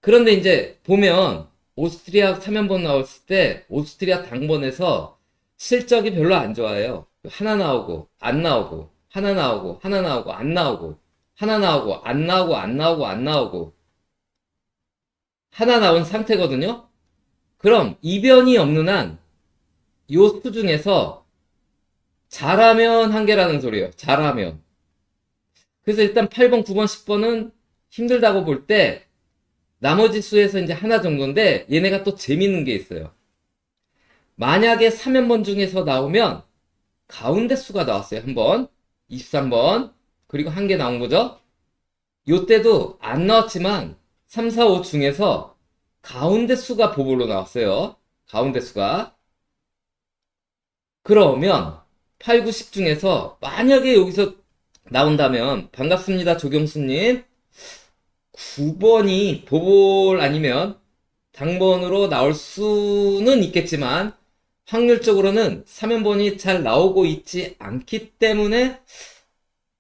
그런데 이제 보면 오스트리아 3연번 나왔을 때 오스트리아 당번에서 실적이 별로 안 좋아요. 하나 나오고, 안 나오고, 하나 나오고, 하나 나오고, 안 나오고, 하나 나오고, 안 나오고, 안 나오고, 안 나오고, 하나 나온 상태거든요? 그럼 이변이 없는 한, 요 수 중에서 잘하면 한 개라는 소리예요. 잘하면. 그래서 일단 8번, 9번, 10번은 힘들다고 볼 때, 나머지 수에서 이제 하나 정도인데, 얘네가 또 재밌는 게 있어요. 만약에 3연번 중에서 나오면, 가운데 수가 나왔어요. 한 번, 23번, 그리고 한 개 나온 거죠. 요때도 안 나왔지만 3, 4, 5 중에서 가운데 수가 보볼로 나왔어요. 가운데 수가. 그러면 8, 9, 10 중에서 만약에 여기서 나온다면 반갑습니다. 조경수님. 9번이 보볼 아니면 당번으로 나올 수는 있겠지만 확률적으로는 3연번이 잘 나오고 있지 않기 때문에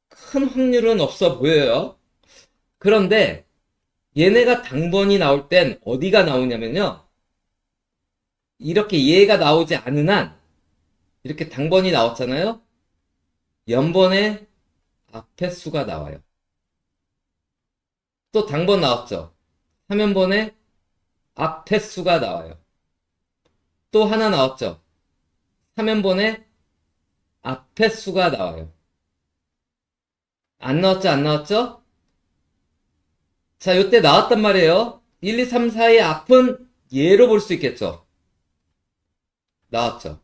큰 확률은 없어 보여요. 그런데 얘네가 당번이 나올 땐 어디가 나오냐면요. 이렇게 얘가 나오지 않은 한 이렇게 당번이 나왔잖아요. 연번의 앞에 수가 나와요. 또 당번 나왔죠. 3연번의 앞에 수가 나와요. 또 하나 나왔죠. 3연번의 앞에 수가 나와요. 안 나왔죠? 안 나왔죠? 자, 요때 나왔단 말이에요. 1, 2, 3, 4의 앞은 얘로 볼 수 있겠죠. 나왔죠.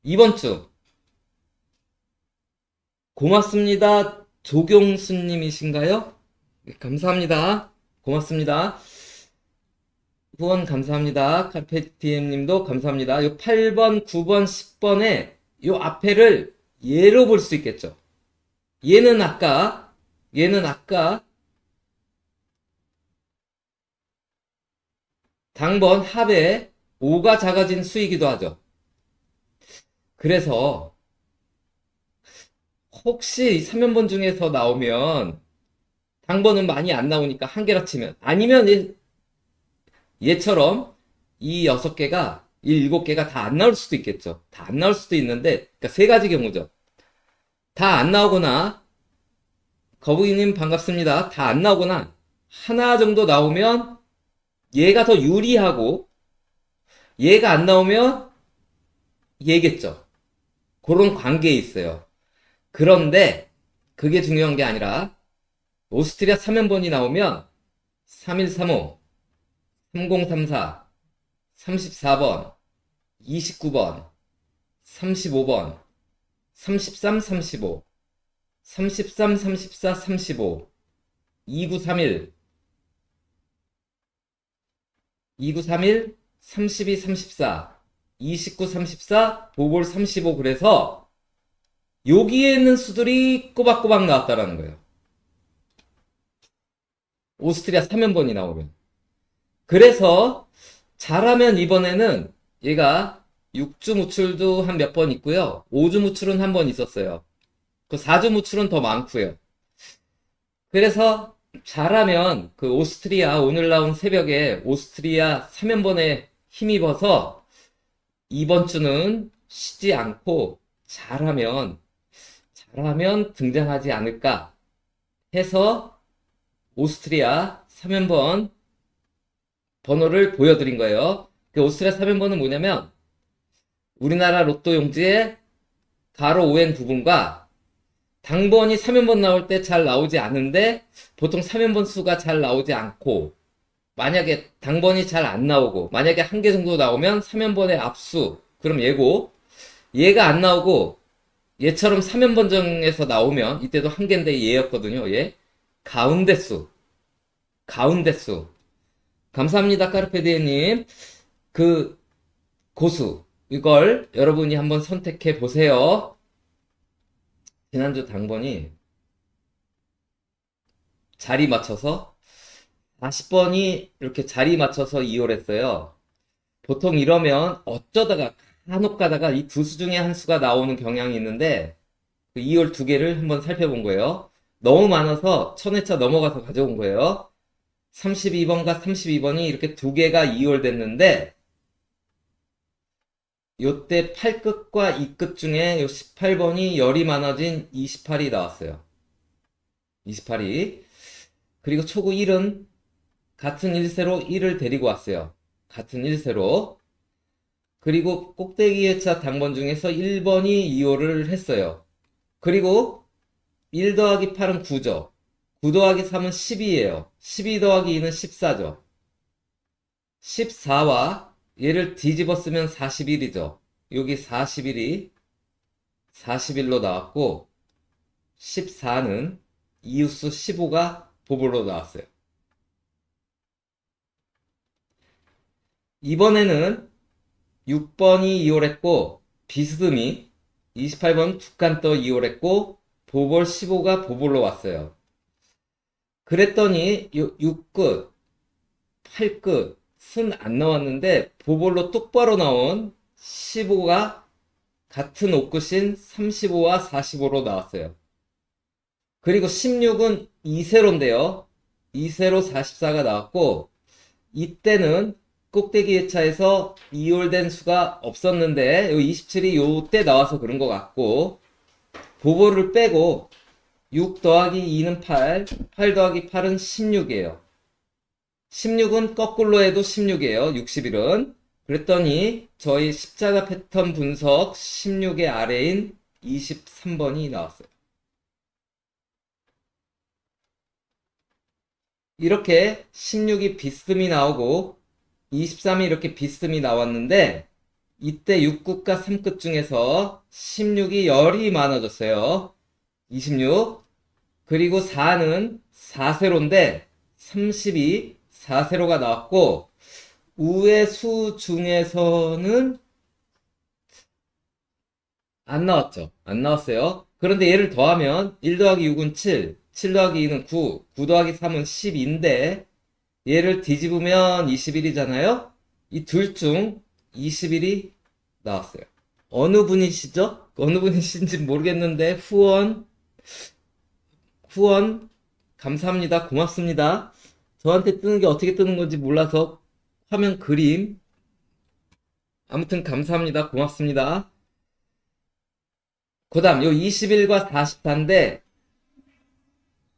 이번 주. 고맙습니다. 조경수님이신가요? 네, 감사합니다. 고맙습니다. 후원 감사합니다. 카페티엠님도 감사합니다. 요 8번, 9번, 10번에 요 앞에를 얘로 볼 수 있겠죠. 얘는 아까 당번 합에 5가 작아진 수이기도 하죠. 그래서 혹시 3연번 중에서 나오면 당번은 많이 안 나오니까 한 개라 치면 아니면 얘처럼 이 6개가 이 7개가 다 안 나올 수도 있겠죠. 다 안 나올 수도 있는데 그러니까 세 가지 경우죠. 다 안 나오거나 거북이님 반갑습니다. 다 안 나오거나 하나 정도 나오면 얘가 더 유리하고 얘가 안 나오면 얘겠죠. 그런 관계에 있어요. 그런데 그게 중요한 게 아니라 오스트리아 3연번이 나오면 3135, 3034, 34번, 29번, 35번, 33, 35, 33, 34, 35, 2931, 2931, 32, 34, 29, 34, 보볼 35 그래서 여기에 있는 수들이 꼬박꼬박 나왔다라는 거예요. 오스트리아 3연번이 나오면. 그래서 잘하면 이번에는 얘가 6주 무출도 한 몇 번 있고요. 5주 무출은 한 번 있었어요. 그 4주 무출은 더 많고요. 그래서 잘하면 그 오스트리아 오늘 나온 새벽에 오스트리아 3연번에 힘입어서 이번 주는 쉬지 않고 잘하면 등장하지 않을까 해서 오스트리아 3연번 번호를 보여드린 거예요. 그 오스트리아 3연번은 뭐냐면 우리나라 로또 용지의 가로 5행 부분과 당번이 3연번 나올 때 잘 나오지 않은데 보통 3연번 수가 잘 나오지 않고 만약에 당번이 잘 안 나오고 만약에 한 개 정도 나오면 3연번의 앞수 그럼 얘고 얘가 안 나오고 얘처럼 3연번 정에서 나오면 이때도 한 개인데 얘였거든요. 얘 가운데 수 감사합니다. 까르페디에님 그 고수 이걸 여러분이 한번 선택해 보세요. 지난주 당번이 자리 맞춰서 40번이 이렇게 자리 맞춰서 2월 했어요. 보통 이러면 어쩌다가 간혹 가다가 이 두 수 중에 한 수가 나오는 경향이 있는데 그 2월 두 개를 한번 살펴본 거예요. 너무 많아서 1000회차 넘어가서 가져온 거예요. 32번과 32번이 이렇게 두 개가 2월 됐는데 요때 8끝과 2끝 중에 요 18번이 열이 많아진 28이 나왔어요. 28이. 그리고 초구 1은 같은 일세로 1을 데리고 왔어요. 같은 일세로. 그리고 꼭대기 예차 당번 중에서 1번이 2호를 했어요. 그리고 1 더하기 8은 9죠. 9 더하기 3은 12예요. 12 더하기 2는 14죠. 14와 얘를 뒤집어 쓰면 41이죠. 여기 41로 나왔고 14는 이웃수 15가 보볼로 나왔어요. 이번에는 6번이 2홀했고 비스듬히 28번 두 칸 떠 2홀했고 보볼 15가 보볼로 왔어요. 그랬더니 6끝, 8끝은 안 나왔는데 보볼로 똑바로 나온 15가 같은 5끝인 35와 45로 나왔어요. 그리고 16은 2세로인데요. 2세로 44가 나왔고 이때는 꼭대기 예차에서 2홀된 수가 없었는데 27이 요때 나와서 그런 것 같고 보볼을 빼고 6 더하기 2는 8, 8 더하기 8은 16이에요. 16은 거꾸로 해도 16이에요. 61은. 그랬더니 저희 십자가 패턴 분석 16의 아래인 23번이 나왔어요. 이렇게 16이 비스듬히 나오고 23이 이렇게 비스듬히 나왔는데 이때 6끝과 3끝 중에서 16이 열이 많아졌어요. 26. 그리고 4는 4세로인데 32, 4세로가 나왔고 우의 수 중에서는 안 나왔죠. 안 나왔어요. 그런데 얘를 더하면 1 더하기 6은 7, 7 더하기 2는 9, 9 더하기 3은 10인데 얘를 뒤집으면 21이잖아요. 이 둘 중 21이 나왔어요. 어느 분이시죠? 어느 분이신지 모르겠는데 후원 감사합니다. 고맙습니다. 저한테 뜨는 게 어떻게 뜨는 건지 몰라서 화면 그림 아무튼 감사합니다. 고맙습니다. 그 다음 요 21과 44인데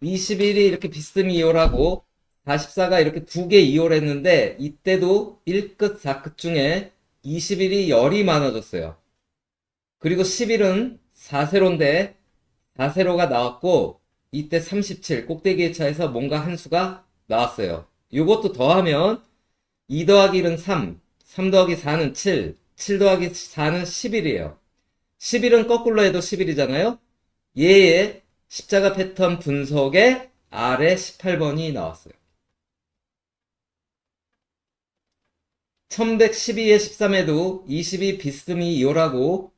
21이 이렇게 비스듬히 2홀하고 44가 이렇게 두 개 2홀 했는데 이때도 1끝 4끝 중에 21이 열이 많아졌어요. 그리고 11은 4세로인데 4세로가 나왔고 이때 37 꼭대기 예차에서 뭔가 한 수가 나왔어요. 이것도 더하면 2 더하기 1은 3, 3 더하기 4는 7, 7 더하기 4는 11이에요. 11은 거꾸로 해도 11이잖아요. 얘의 십자가 패턴 분석에 아래 18번이 나왔어요. 1112에 13에도 22 비스듬히 2홀하고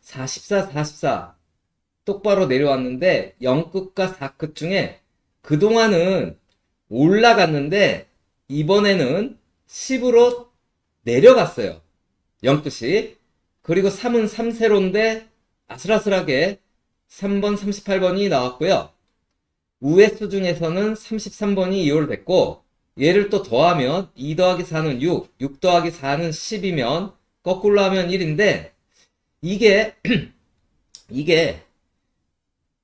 44, 44 똑바로 내려왔는데 0끝과 4끝 중에 그동안은 올라갔는데 이번에는 10으로 내려갔어요. 0끝이. 그리고 3은 3세로인데 아슬아슬하게 3번, 38번이 나왔고요. 우의 수 중에서는 33번이 2홀 됐고 얘를 또 더하면 2 더하기 4는 6, 6 더하기 4는 10이면 거꾸로 하면 1인데 이게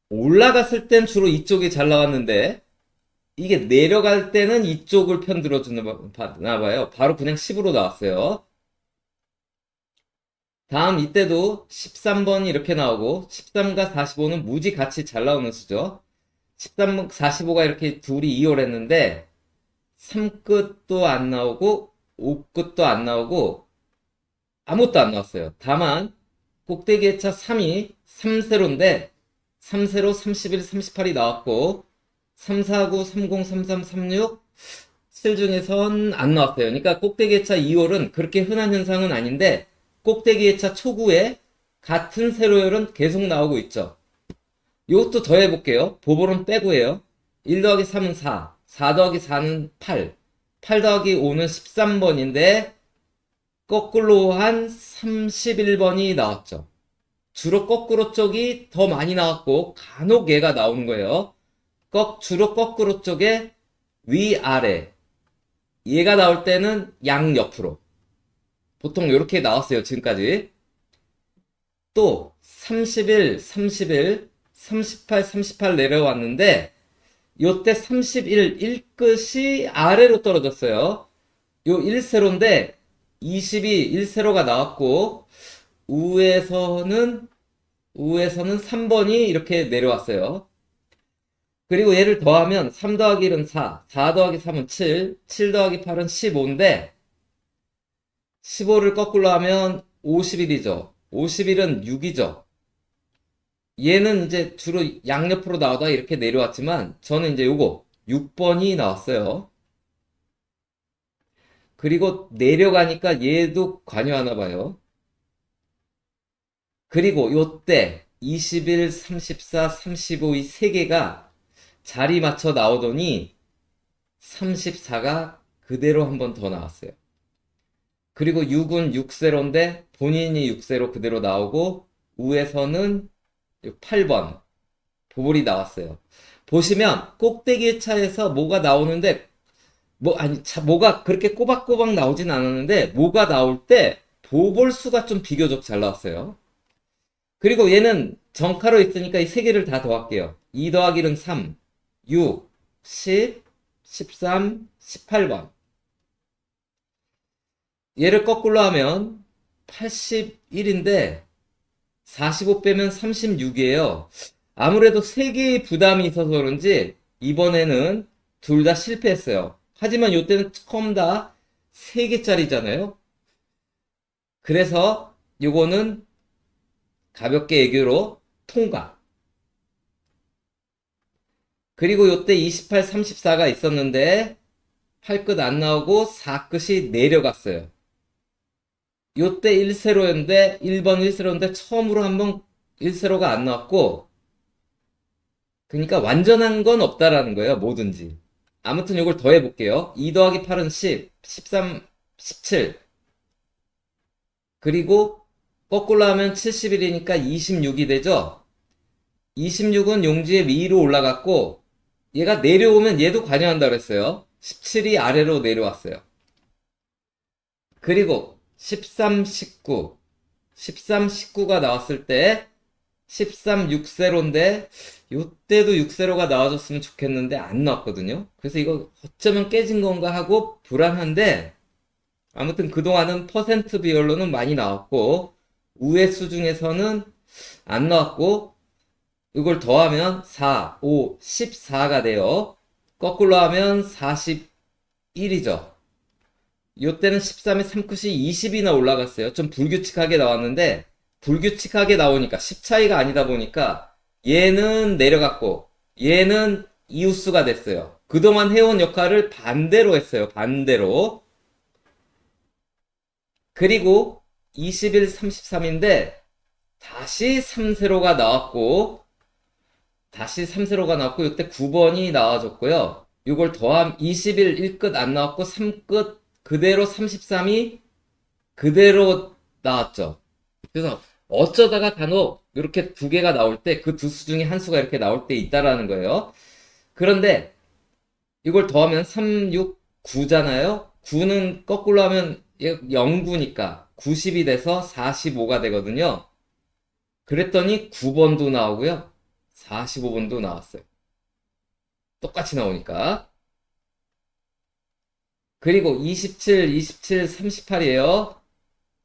올라갔을 땐 주로 이쪽이 잘 나왔는데 이게 내려갈 때는 이쪽을 편들어 주나 봐요. 바로 그냥 10으로 나왔어요. 다음 이때도 13번이 이렇게 나오고 13과 45는 무지 같이 잘 나오는 수죠. 13, 45가 이렇게 둘이 2홀 했는데 3끝도 안 나오고 5끝도 안 나오고 아무것도 안 나왔어요. 다만 꼭대기 예차 3이 3세로인데 3세로 31, 38이 나왔고 3, 4, 9, 30, 33, 36, 7 중에선 안 나왔어요. 그러니까 꼭대기 예차 2홀은 그렇게 흔한 현상은 아닌데 꼭대기 예차 초구에 같은 세로열은 계속 나오고 있죠. 이것도 더해볼게요. 보볼은 빼고예요. 1 더하기 3은 4, 4 더하기 4는 8, 8 더하기 5는 13번인데 거꾸로 한 31번이 나왔죠. 주로 거꾸로 쪽이 더 많이 나왔고 간혹 얘가 나오는 거예요. 주로 거꾸로 쪽에 위아래 얘가 나올 때는 양옆으로 보통 이렇게 나왔어요. 지금까지 또 31, 31, 38, 38 내려왔는데 요때 31 1끝이 아래로 떨어졌어요. 요 1세로인데 22 1세로가 나왔고 우에서는 3번이 이렇게 내려왔어요. 그리고 얘를 더하면 3 더하기 1은 4, 4 더하기 3은 7, 7 더하기 8은 15인데 15를 거꾸로 하면 51이죠. 51은 6이죠. 얘는 이제 주로 양옆으로 나오다 이렇게 내려왔지만 저는 이제 요거 6번이 나왔어요. 그리고 내려가니까 얘도 관여하나 봐요. 그리고 요때 21, 34, 35 이 세 개가 자리 맞춰 나오더니 34가 그대로 한 번 더 나왔어요. 그리고 6은 6세로인데 본인이 6세로 그대로 나오고 우에서는 8번 보볼이 나왔어요. 보시면 꼭대기 차에서 뭐가 나오는데 뭐가 그렇게 꼬박꼬박 나오진 않았는데 뭐가 나올 때 보볼 수가 좀 비교적 잘 나왔어요. 그리고 얘는 정카로 있으니까 이 세 개를 다 더할게요. 2 더하기 1은 3, 6, 10, 13, 18번. 얘를 거꾸로 하면 81인데 45 빼면 36이에요. 아무래도 3개의 부담이 있어서 그런지 이번에는 둘 다 실패했어요. 하지만 이때는 처음 다 3개짜리잖아요. 그래서 요거는 가볍게 애교로 통과. 그리고 요때 28, 34가 있었는데 8끝 안 나오고 4끝이 내려갔어요. 요때 1세로였는데 1번 1세로인데 처음으로 한번 1세로가 안 나왔고 그러니까 완전한 건 없다라는 거예요. 뭐든지. 아무튼 요걸 더해 볼게요. 2 더하기 8은 10, 13, 17 그리고 거꾸로 하면 71이니까 26이 되죠. 26은 용지의 위로 올라갔고 얘가 내려오면 얘도 관여한다 그랬어요. 17이 아래로 내려왔어요. 그리고 13, 19 13, 19가 나왔을 때 13, 6세로인데 요때도 6세로가 나와줬으면 좋겠는데 안 나왔거든요. 그래서 이거 어쩌면 깨진 건가 하고 불안한데 아무튼 그동안은 퍼센트 비율로는 많이 나왔고 우회수 중에서는 안 나왔고 이걸 더하면 4, 5, 14가 돼요. 거꾸로 하면 41이죠. 요때는 13에 3끝이 20이나 올라갔어요. 좀 불규칙하게 나왔는데 불규칙하게 나오니까 10 차이가 아니다 보니까 얘는 내려갔고 얘는 이웃수가 됐어요. 그동안 해온 역할을 반대로 했어요. 반대로. 그리고 21, 33인데 다시 3세로가 나왔고 이때 9번이 나와줬고요. 이걸 더하면 21, 1끝 안 나왔고 3끝 그대로 33이 그대로 나왔죠. 그래서 어쩌다가 간혹 이렇게 두 개가 나올 때 그 두 수 중에 한 수가 이렇게 나올 때 있다라는 거예요. 그런데 이걸 더하면 3, 6, 9잖아요. 9는 거꾸로 하면 0구니까 90이 돼서 45가 되거든요. 그랬더니 9번도 나오고요. 45번도 나왔어요. 똑같이 나오니까. 그리고 27, 27, 38이에요.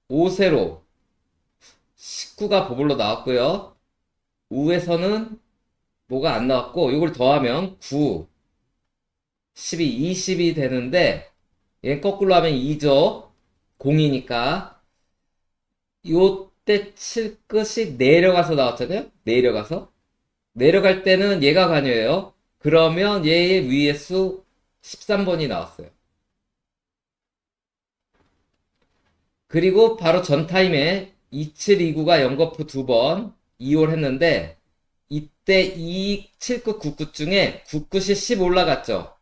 5세로 19가 보블로 나왔고요. 우에서는 뭐가 안 나왔고 이걸 더하면 9, 12, 20이 되는데 얘 거꾸로 하면 2죠. 0이니까 요때 7끝이 내려가서 나왔잖아요. 내려갈 때는 얘가 관여해요. 그러면 얘의 위의 수 13번이 나왔어요. 그리고 바로 전 타임에 2729가 연거푸 2번 2홀 했는데 이때 이 7끝 9끝 중에 9끝이 10 올라갔죠.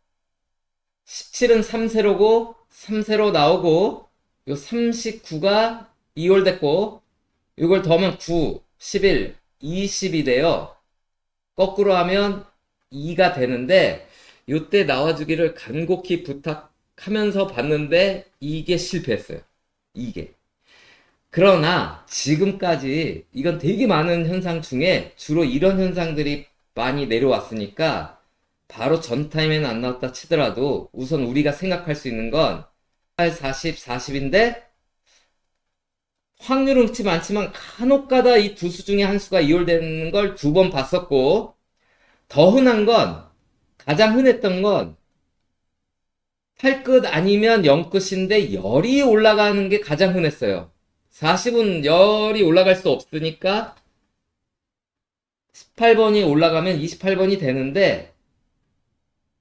17은 3세로고 3세로 나오고 요 39가 2홀 됐고 이걸 더하면 9, 11, 20이 돼요. 거꾸로 하면 2가 되는데 요때 나와주기를 간곡히 부탁하면서 봤는데 이게 실패했어요. 이게. 그러나 지금까지 이건 되게 많은 현상 중에 주로 이런 현상들이 많이 내려왔으니까 바로 전 타임에는 안 나왔다 치더라도 우선 우리가 생각할 수 있는 건 40, 40인데 확률은 그렇지 많지만 간혹가다 이 두 수 중에 한 수가 이월되는 걸 두 번 봤었고, 더 흔한 건, 가장 흔했던 건 8끝 아니면 0끝인데 열이 올라가는 게 가장 흔했어요. 40은 열이 올라갈 수 없으니까 18번이 올라가면 28번이 되는데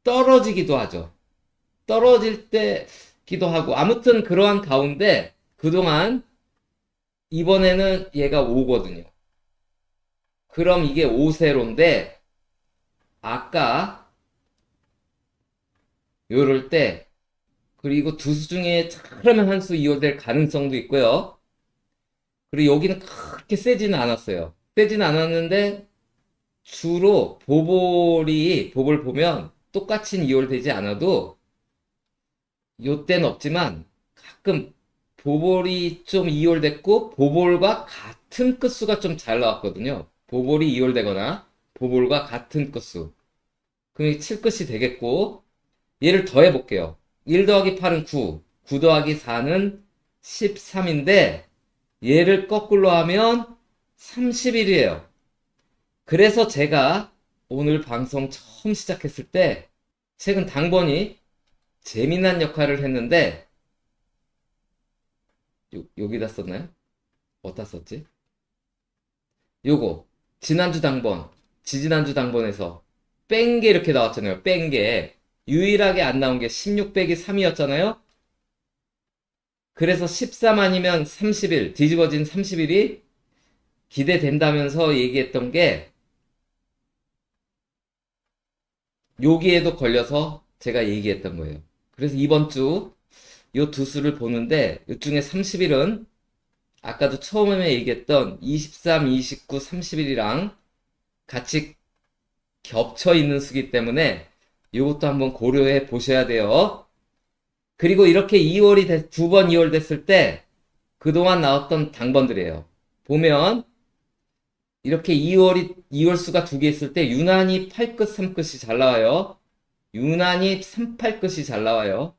떨어지기도 하죠. 떨어질 때기도 하고, 아무튼 그러한 가운데 그동안 이번에는 얘가 5거든요. 그럼 이게 5세로인데 아까 요럴 때, 그리고 두 수 중에 그러면 한 수 이월될 가능성도 있고요. 그리고 여기는 그렇게 세지는 않았어요. 세지는 않았는데 주로 보볼 보면 똑같이 이월되지 않아도 요때는 없지만 가끔 보볼이 좀 이월됐고 보볼과 같은 끝수가 좀 잘 나왔거든요. 보볼이 이월되거나 보볼과 같은 끝수. 그럼 7끝이 되겠고, 얘를 더해 볼게요. 1 더하기 8은 9, 9 더하기 4는 13인데 얘를 거꾸로 하면 31이에요. 그래서 제가 오늘 방송 처음 시작했을 때 최근 당번이 재미난 역할을 했는데, 여기다 썼나요? 어디다 썼지? 요거 지난주 당번, 지지난주 당번에서 뺀 게 이렇게 나왔잖아요. 뺀 게 유일하게 안 나온 게 16 빼기 3이었잖아요. 그래서 13 아니면 31, 뒤집어진 31이 기대된다면서 얘기했던 게 여기에도 걸려서 제가 얘기했던 거예요. 그래서 이번 주 요 두 수를 보는데 이 중에 31은 아까도 처음에 얘기했던 23, 29, 31이랑 같이 겹쳐 있는 수기 때문에 이것도 한번 고려해 보셔야 돼요. 그리고 이렇게 2월이 두 번 2월 됐을 때 그동안 나왔던 당번들이에요. 보면 이렇게 2월 수가 두 개 있을 때 유난히 8끝 3끝이 잘 나와요. 유난히 38끝이 잘 나와요.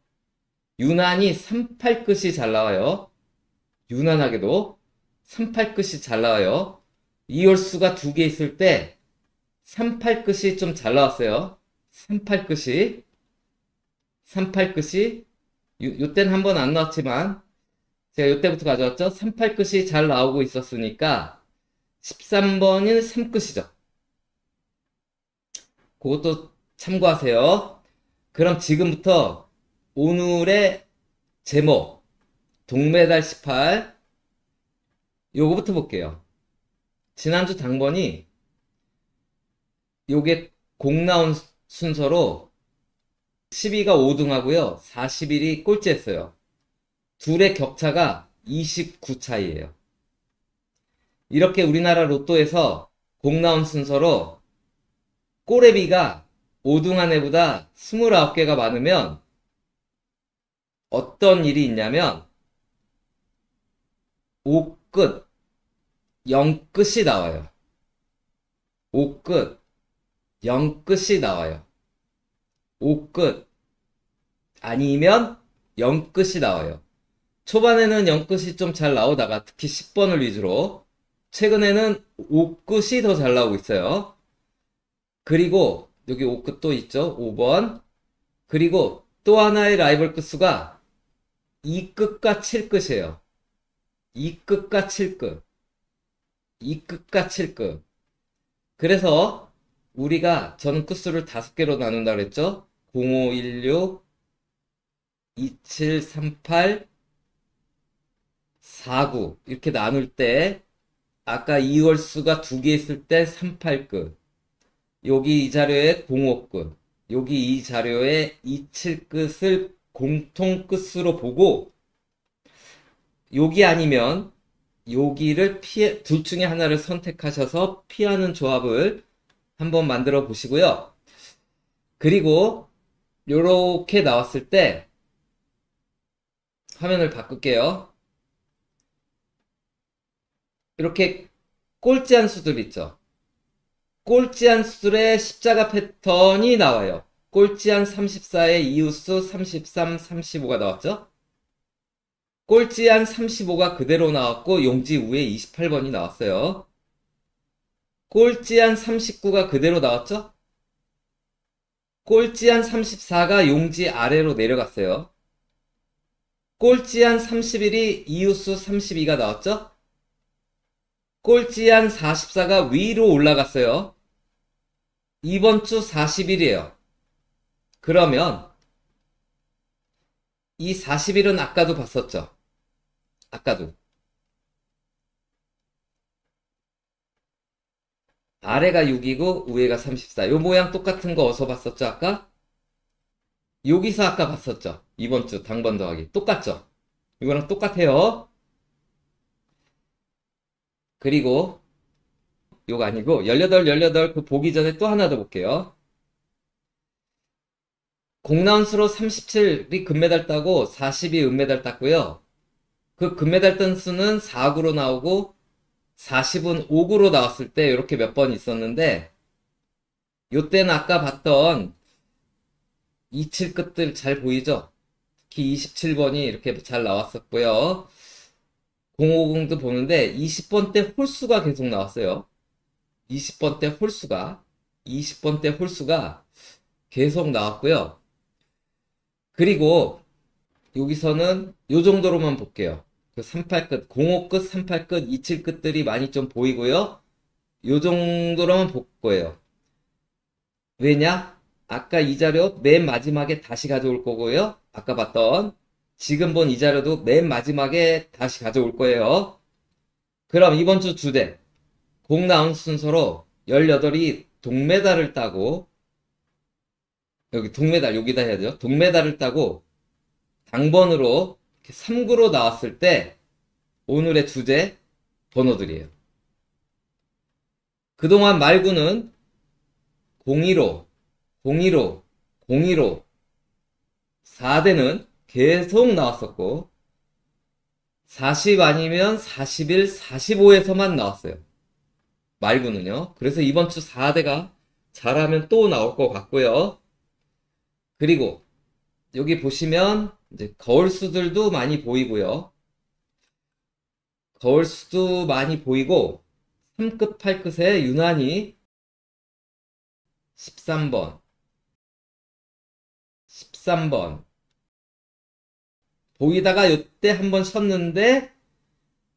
유난히 38끝이 잘 나와요. 유난하게도 38끝이 잘 나와요. 2월 수가 두 개 있을 때 38끝이 좀 잘 나왔어요. 38끝이 요때는 한 번 안 나왔지만 제가 요때부터 가져왔죠. 38끝이 잘 나오고 있었으니까 13번은 3끝이죠. 그것도 참고하세요. 그럼 지금부터 오늘의 제목 동메달 18 요거부터 볼게요. 지난주 당번이 요게 공 나온 순서로 12가 5등하고요. 41이 꼴찌했어요. 둘의 격차가 29 차이예요. 이렇게 우리나라 로또에서 공 나온 순서로 꼬레비가 5등한 애보다 29개가 많으면 어떤 일이 있냐면 5끝, 0끝이 나와요. 5끝, 0끝이 나와요. 5끝 아니면 0끝이 나와요. 초반에는 0끝이 좀 잘 나오다가 특히 10번을 위주로 최근에는 5끝이 더 잘 나오고 있어요. 그리고 여기 5끝 또 있죠. 5번. 그리고 또 하나의 라이벌 끝수가 2끝과 7끝이에요. 2끝과 7끝. 2끝과 7끝. 그래서 우리가 저는 끝수를 5개로 나눈다 그랬죠. 0516, 2738, 49 이렇게 나눌 때 아까 2월 수가 두 개 있을 때 38끝, 여기 이 자료에 05끝, 여기 이 자료에 27끝을 공통 끝으로 보고 여기 아니면 여기를 둘 중에 하나를 선택하셔서 피하는 조합을 한번 만들어 보시고요. 그리고 요렇게 나왔을 때 화면을 바꿀게요. 이렇게 꼴찌한 수들 있죠. 꼴찌한 수들의 십자가 패턴이 나와요. 꼴찌한 34의 이웃수 33, 35가 나왔죠. 꼴찌한 35가 그대로 나왔고 용지 위에 28번이 나왔어요. 꼴찌한 39가 그대로 나왔죠. 꼴찌한 34가 용지 아래로 내려갔어요. 꼴찌한 31이 이웃수 32가 나왔죠. 꼴찌한 44가 위로 올라갔어요. 이번 주 40일이에요. 그러면 이 40일은 아까도 봤었죠. 아까도. 아래가 6이고 위에가 34. 요 모양 똑같은 거 어디서 봤었죠, 아까? 여기서 아까 봤었죠. 이번 주 당번 더하기. 똑같죠? 이거랑 똑같아요. 그리고 요거 아니고 18 그 보기 전에 또 하나 더 볼게요. 공라운수로 37이 금메달 따고 40이 은메달 땄고요. 그 금메달 딴 수는 4구로 나오고 40은 5구로 나왔을 때 이렇게 몇 번 있었는데 요때는 아까 봤던 27 끝들 잘 보이죠? 특히 27번이 이렇게 잘 나왔었고요. 050도 보는데 20번 때 홀수가 계속 나왔어요. 20번 때 홀수가 계속 나왔고요. 그리고 여기서는 요 정도로만 볼게요. 그 38 끝, 05 끝, 38 끝, 27 끝들이 많이 좀 보이고요. 요 정도로만 볼 거예요. 왜냐? 아까 이 자료 맨 마지막에 다시 가져올 거고요. 아까 봤던 지금 본 이 자료도 맨 마지막에 다시 가져올 거예요. 그럼 이번 주 주제 공 나온 순서로 18이 동메달을 따고 여기 동메달 여기다 해야죠. 동메달을 따고 당번으로 3구로 나왔을 때 오늘의 주제 번호들이에요. 그동안 말구는 015, 015, 015, 4대는 계속 나왔었고 40 아니면 41, 45에서만 나왔어요. 말구는요. 그래서 이번 주 4대가 잘하면 또 나올 것 같고요. 그리고 여기 보시면 이제 거울수들도 많이 보이고요. 거울수도 많이 보이고 3끝 8끝에 유난히 13번 13번 보이다가 요때 한번 쉬었는데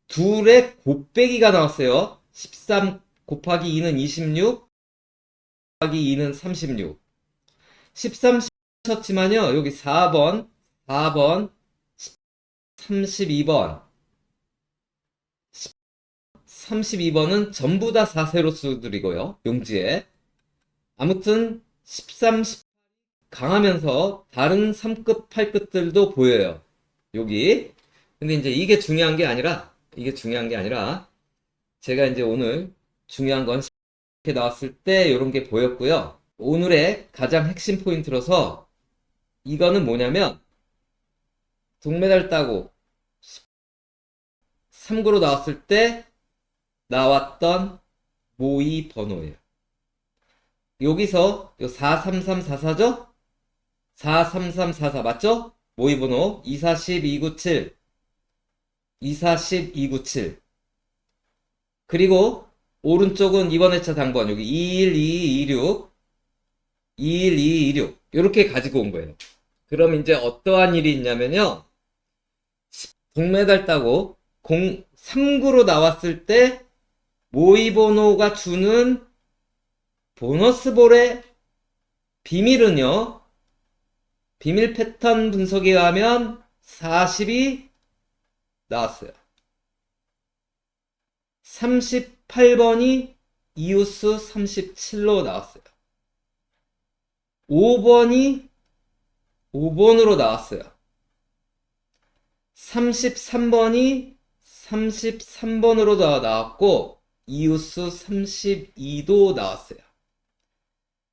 둘의 곱빼기가 나왔어요. 13 곱하기 2는 26 곱하기 2는 36 13 쉬었지만요. 여기 4번 32번 32번은 전부 다 4세로수들이고요. 용지에 아무튼 13, 10 강하면서 다른 3끝, 8끝들도 보여요. 여기. 근데 이제 이게 중요한 게 아니라 제가 이제 오늘 중요한 건 이렇게 나왔을 때 이런 게 보였고요. 오늘의 가장 핵심 포인트로서 이거는 뭐냐면 동메달 따고 3구로 나왔을 때 나왔던 모의 번호예요. 여기서 43344죠? 43344 맞죠? 모의 번호 240 297 240 297 그리고 오른쪽은 이번 회차 당번 여기 21226 21226 이렇게 가지고 온 거예요. 그럼 이제 어떠한 일이 있냐면요. 동메달 따고 3구로 나왔을 때 모의 번호가 주는 보너스 볼의 비밀은요. 비밀 패턴 분석에 의하면 40이 나왔어요. 38번이 이웃수 37로 나왔어요. 5번이 5번으로 나왔어요. 33번이 33번으로 나왔고 이웃수 32도 나왔어요.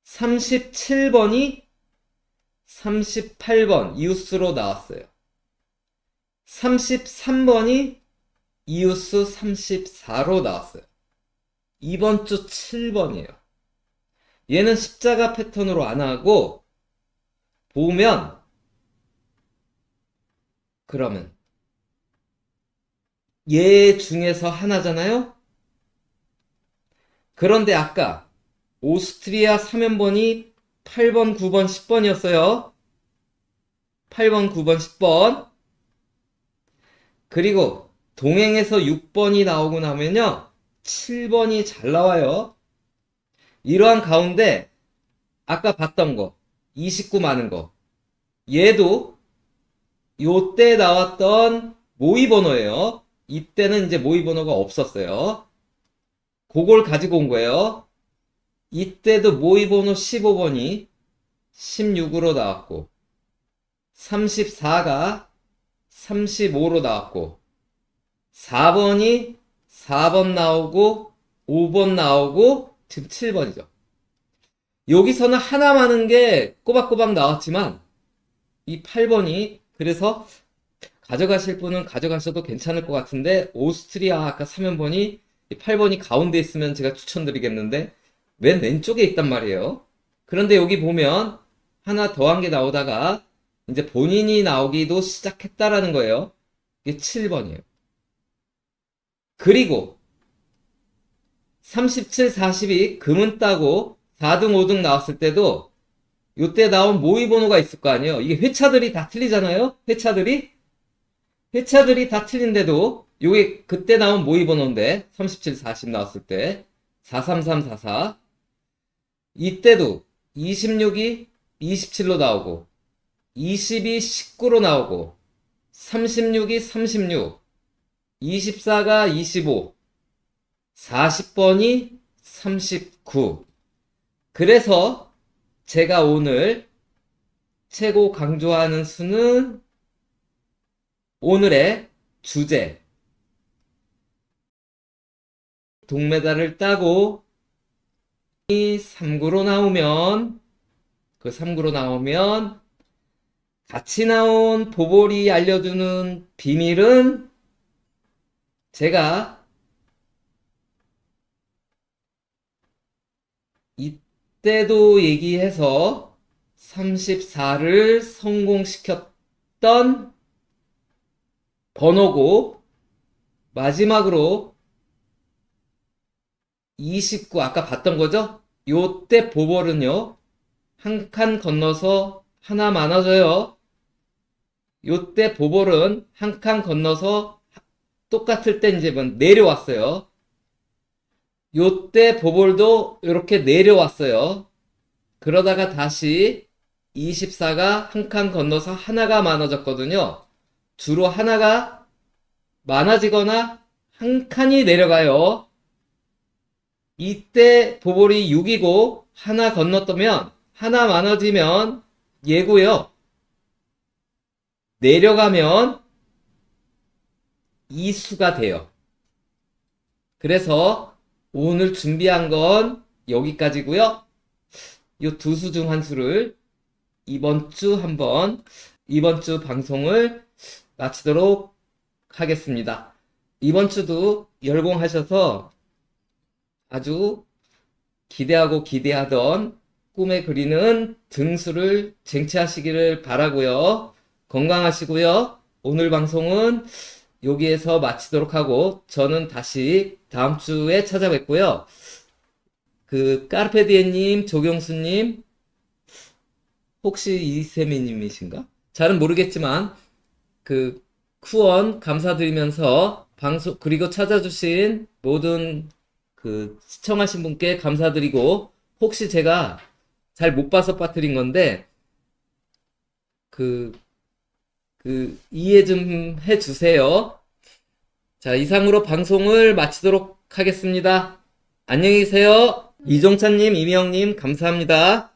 37번이 38번 이웃수로 나왔어요. 33번이 이웃수 34로 나왔어요. 이번 주 7번이에요. 얘는 십자가 패턴으로 안 하고, 보면, 그러면, 얘 중에서 하나잖아요? 그런데 아까, 오스트리아 3연번이 8번, 9번, 10번이었어요. 8번, 9번, 10번. 그리고 동행에서 6번이 나오고 나면요. 7번이 잘 나와요. 이러한 가운데 아까 봤던 거 29 많은 거 얘도 요때 나왔던 모의 번호예요. 이때는 이제 모의 번호가 없었어요. 그걸 가지고 온 거예요. 이때도 모의 번호 15번이 16으로 나왔고 34가 35로 나왔고 4번이 4번 나오고 5번 나오고 지금 7번이죠. 여기서는 하나 많은 게 꼬박꼬박 나왔지만 이 8번이 그래서 가져가실 분은 가져가셔도 괜찮을 것 같은데 오스트리아 아까 3연번이 8번이 가운데 있으면 제가 추천드리겠는데 맨 왼쪽에 있단 말이에요. 그런데 여기 보면 하나 더한 게 나오다가 이제 본인이 나오기도 시작했다라는 거예요. 이게 7번이에요. 그리고 37, 42 금은 따고 4등, 5등 나왔을 때도 요때 나온 모의 번호가 있을 거 아니에요. 이게 회차들이 다 틀리잖아요. 회차들이 다 틀린데도 요게 그때 나온 모의 번호인데 37, 40 나왔을 때 433, 44 이때도 26이 27로 나오고 20이 19로 나오고 36이 36 24가 25 40번이 39 그래서 제가 오늘 최고 강조하는 수는 오늘의 주제 동메달을 따고 이 3구로 나오면 그 3구로 나오면 같이 나온 보볼이 알려주는 비밀은 제가 이때도 얘기해서 34를 성공시켰던 번호고 마지막으로 29 아까 봤던 거죠? 요때 보볼은요 한 칸 건너서 하나 많아져요. 요때 보볼은 한 칸 건너서 똑같을 때 이제 내려왔어요. 요때 보볼도 이렇게 내려왔어요. 그러다가 다시 24가 한 칸 건너서 하나가 많아졌거든요. 주로 하나가 많아지거나 한 칸이 내려가요. 이때 보볼이 6이고 하나 건넜다면 하나 많아지면 얘고요. 내려가면 이수가 돼요. 그래서 오늘 준비한 건 여기까지고요. 이 두 수 중 한 수를 이번 주 방송을 마치도록 하겠습니다. 이번 주도 열공하셔서 아주 기대하던 꿈에 그리는 등수를 쟁취하시기를 바라고요. 건강하시고요. 오늘 방송은 여기에서 마치도록 하고 저는 다시 다음 주에 찾아뵙고요. 까르페디에님, 조경수님, 혹시 이세미님이신가? 잘은 모르겠지만 후원 감사드리면서 그리고 찾아주신 모든 시청하신 분께 감사드리고 혹시 제가 잘 못 봐서 빠뜨린 건데 이해 좀 해주세요. 자, 이상으로 방송을 마치도록 하겠습니다. 안녕히 계세요. 이종찬님, 이명님, 감사합니다.